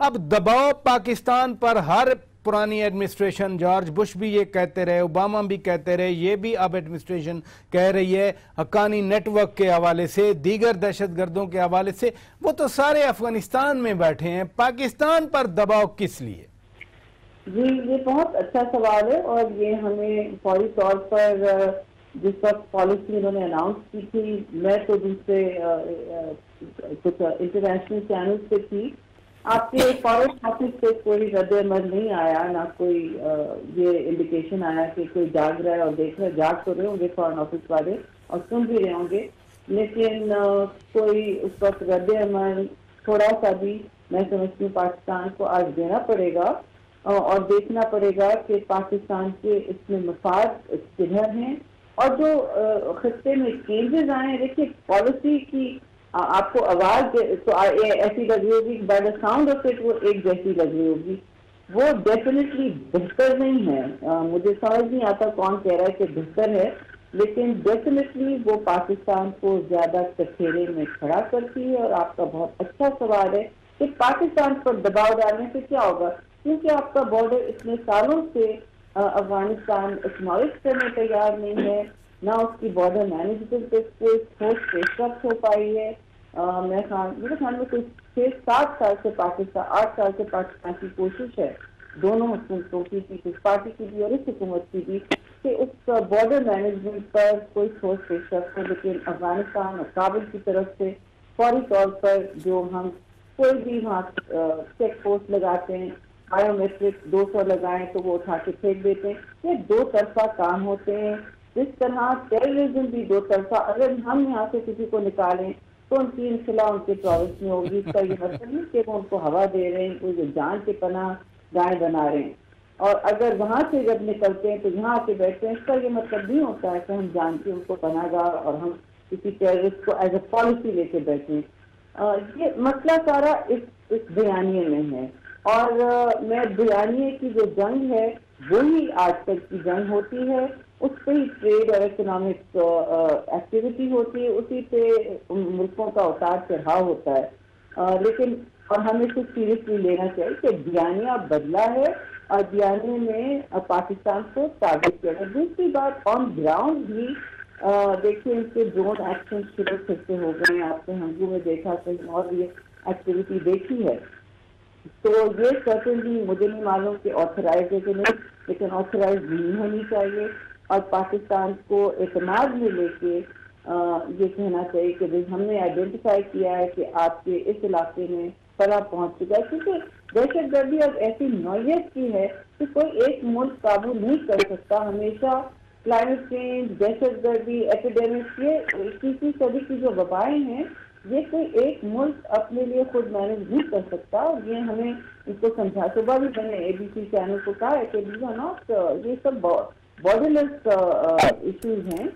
اب دباؤ پاکستان پر ہر پرانی ایڈمنسٹریشن، جارج بش بھی یہ کہتے رہے، اوباما بھی کہتے رہے، یہ بھی اب ایڈمنسٹریشن کہہ رہی ہے، حقانی نیٹ ورک کے حوالے سے، دیگر دہشت گردوں کے حوالے سے، وہ تو سارے افغانستان میں بیٹھے ہیں، پاکستان پر دباؤ کس لیے؟ جی یہ بہت اچھا سوال ہے، اور یہ ہمیں فوری طور پر جس وقت پالیسی انہوں نے اناؤنس کی تھی، میں تو دوسرے کچھ انٹرنیشنل چینل پہ تھی، آپ کے فارن آفس سے کوئی رد عمل نہیں آیا، نہ کوئی یہ انڈیکیشن آیا کہ کوئی جاگ رہا ہے اور دیکھ رہا ہے، جاگ تو رہے ہوں گے فارن آفس والے اور سن بھی رہے ہوں گے، لیکن کوئی اس وقت رد عمل تھوڑا سا بھی میں سمجھتی ہوں پاکستان کو آج دینا پڑے گا، اور دیکھنا پڑے گا کہ پاکستان کے اس میں مفاد کدھر ہیں، اور جو خطے میں چینجز آئے ہیں، دیکھیے پالیسی کی آپ کو آواز تو ایسی لگ رہی ہوگی، by the sound of it وہ ایک جیسی لگ رہی ہوگی، وہ ڈیفینیٹلی بہتر نہیں ہے، مجھے سمجھ نہیں آتا کون کہہ رہا ہے کہ بہتر ہے، لیکن ڈیفینیٹلی وہ پاکستان کو زیادہ کٹہرے میں کھڑا کرتی ہے۔ اور آپ کا بہت اچھا سوال ہے کہ پاکستان پر دباؤ ڈالنے سے کیا ہوگا، کیونکہ آپ کا بارڈر اتنے سالوں سے افغانستان اکنالج کرنے تیار نہیں ہے، نہ اس کی بارڈر مینجمنٹ پہ کوئی ٹھوس پیش رفت ہو پائی ہے۔ میرے خیال میں کوئی 6-7 سال سے پاکستان، 8 سال سے پاکستان کی کوشش ہے، دونوں حکومتوں کی، پیپلز پارٹی کی بھی اور اس حکومت کی بھی، کہ اس بارڈر مینجمنٹ پر کوئی ٹھوس پیش رفت ہو، لیکن افغانستان اور کابل کی طرف سے فوری طور پر جو ہم کوئی بھی وہاں چیک پوسٹ لگاتے ہیں، بایو میٹرک 200 لگائیں تو وہ اٹھا کے پھینک دیتے ہیں، یہ دو طرفہ کام ہوتے ہیں۔ جس طرح ٹیررزم بھی دو طرفہ، اگر ہم یہاں سے کسی کو نکالیں تو ان کی انخلا ان کے پروونس میں ہوگی، اس کا یہ مطلب نہیں کہ وہ ان کو ہوا دے رہے ہیں، کوئی جان کے پناہ گائے بنا رہے ہیں، اور اگر وہاں سے جب نکلتے ہیں تو یہاں آ کے بیٹھتے ہیں، اس کا یہ مطلب نہیں ہوتا ہے کہ ہم جان کے ان کو پناہ گاہ اور ہم کسی ٹیررسٹ کو ایز اے پالیسی لے کے بیٹھے ہیں۔ یہ مسئلہ سارا اس بیانیے میں ہے، اور میں بیانیے کی جو جنگ ہے وہی آج تک کی جنگ ہوتی ہے، اس پہ ہی ٹریڈ اور اکنامک ایکٹیویٹی ہوتی ہے، اسی پہ ملکوں کا اتار چڑھاؤ ہوتا ہے، لیکن اور ہمیں کچھ سیریسلی لینا چاہیے کہ بیانیہ بدلا ہے اور بیانیے میں پاکستان کو ٹارگیٹ کیا ہے۔ دوسری بات آن گراؤنڈ بھی دیکھیے ان کے ڈرون ایکشن شروع سے ہو گئے ہیں، آپ نے ہنگو میں دیکھا، کہیں اور یہ ایکٹیویٹی دیکھی ہے، تو یہ سرٹنلی مجھے نہیں معلوم کہ آتھرائز ہے کہ نہیں، لیکن آتھرائز نہیں ہونی چاہیے، اور پاکستان کو اعتماد میں لے کے یہ کہنا چاہیے کہ ہم نے آئیڈینٹیفائی کیا ہے کہ آپ کے اس علاقے میں فلاں پہنچ چکا ہے، کیونکہ دہشت گردی اب ایسی نوعیت کی ہے کہ کوئی ایک ملک قابو نہیں کر سکتا، ہمیشہ کلائمیٹ چینج، دہشت گردی، ایپیڈیمکس، یہ 21ویں صدی کی جو وبائیں ہیں، یہ کوئی ایک ملک اپنے لیے خود مینج نہیں کر سکتا، یہ ہمیں اس کو سمجھا۔ صبح بھی میں نے ABC چینل کو کہا ہے کہ یہ سب بارڈرلیس ایشوز ہیں۔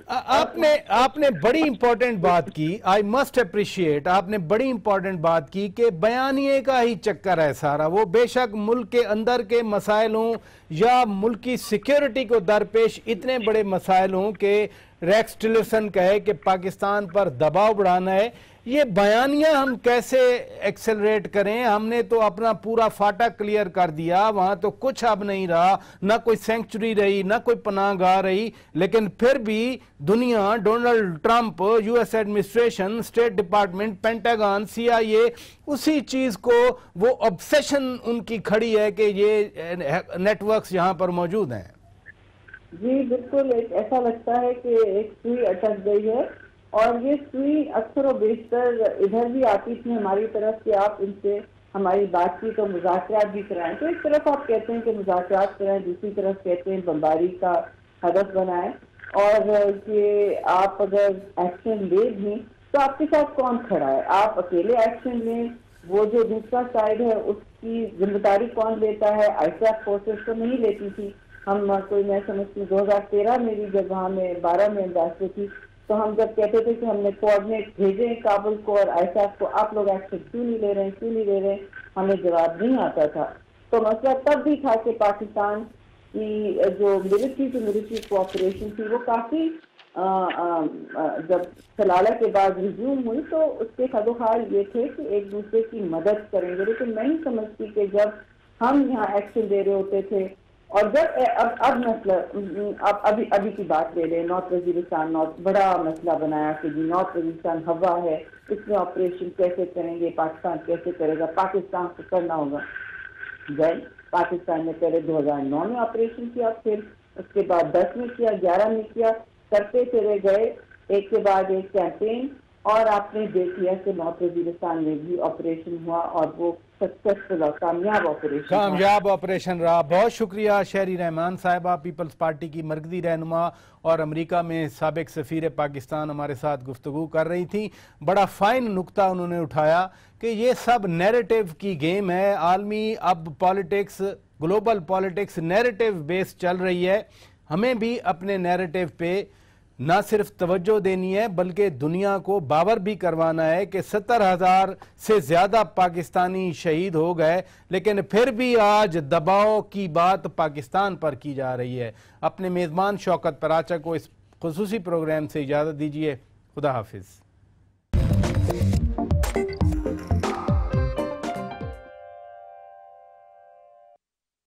آپ نے بڑی امپورٹنٹ بات کی، آئی مسٹ اپریشیٹ، آپ نے بڑی امپورٹنٹ بات کی کہ بیانیے کا ہی چکر ہے سارا، وہ بے شک ملک کے اندر کے مسائل ہوں یا ملکی سیکیورٹی کو درپیش اتنے بڑے مسائل ہوں کہ ریکس ٹلرسن کہے کہ پاکستان پر دباؤ بڑھانا ہے، یہ بیانیہ ہم کیسے ایکسلریٹ کریں؟ ہم نے تو اپنا پورا فاٹا کلیئر کر دیا، وہاں تو کچھ اب نہیں رہا، نہ کوئی سینکچری رہی، نہ کوئی پناہ گاہ رہی، لیکن پھر بھی دنیا، Donald Trump, US administration, state department, Pentagon, CIA، اسی چیز کو وہ obsession ان کی کھڑی ہے کہ یہ نیٹ ورکس یہاں پر موجود ہیں۔ جی بالکل، ایسا لگتا ہے کہ ایک سوئی اٹک گئی ہے، اور یہ سوئی اکثر و بیشتر ادھر بھی آتی تھی ہماری طرف کہ آپ ان سے ہماری بات چیت اور مذاکرات بھی کرائیں، تو ایک طرف آپ کہتے ہیں کہ مذاکرات کرائیں، دوسری طرف کہتے ہیں بمباری کا ہدف بنائیں، اور کہ آپ اگر ایکشن لے بھی تو آپ کے ساتھ کون کھڑا ہے، آپ اکیلے ایکشن لیں، وہ جو دوسرا سائڈ ہے اس کی ذمہ داری کون لیتا ہے؟ ISAF فورسز تو نہیں لیتی تھی، ہم کوئی میں سمجھتی ہوں 2013 میں بھی جب وہاں میں 12 میں امبیسڈر تھی، تو ہم جب کہتے تھے کہ ہم نے کوآرڈینیٹ بھیجے ہیں کابل کو اور ISAF کو، آپ لوگ ایکشن کیوں نہیں لے رہے ہیں، ہمیں جواب نہیں آتا تھا۔ تو مسئلہ تب بھی تھا کہ پاکستان کی جو ملٹری ٹو ملٹری کوآپریشن تھی وہ کافی جب سلالہ کے بعد ریزیوم ہوئی تو اس کے خدوخال یہ تھے کہ ایک دوسرے کی مدد کریں گے، لیکن میں نہیں سمجھتی کہ جب ہم یہاں ایکشن دے رہے ہوتے تھے اور جب اب مسئلہ ابھی کی بات لے لیں، نارتھ وزیرستان بڑا مسئلہ بنایا کہ جی نارتھ وزیرستان ہوا ہے، اس میں آپریشن کیسے کریں گے، پاکستان کیسے کرے گا، پاکستان کو کرنا ہوگا۔ پاکستان نے پہلے 2009 میں آپریشن کیا، پھر اس کے بعد 10 میں کیا، 11 میں کیا، کرتے چلے گئے ایک کے بعد ایک کیمپین، اور آپ نے دیکھ لیا کہ نارتھ وزیرستان میں بھی آپریشن ہوا اور وہ سکسیسفل اور کامیاب آپریشن رہا۔ بہت شکریہ شہری رحمان صاحبہ، پیپلز پارٹی کی مرکزی رہنما اور امریکہ میں سابق سفیر پاکستان ہمارے ساتھ گفتگو کر رہی تھیں۔ بڑا فائن نکتہ انہوں نے اٹھایا کہ یہ سب نیریٹو کی گیم ہے، عالمی اب پالیٹکس، گلوبل پالیٹکس نیریٹو بیس چل رہی ہے، ہمیں بھی اپنے نیریٹو پہ نہ صرف توجہ دینی ہے بلکہ دنیا کو باور بھی کروانا ہے کہ 70,000 سے زیادہ پاکستانی شہید ہو گئے، لیکن پھر بھی آج دباؤ کی بات پاکستان پر کی جا رہی ہے۔ اپنے میزبان شوکت پراچا کو اس خصوصی پروگرام سے اجازت دیجیے۔ خدا حافظ۔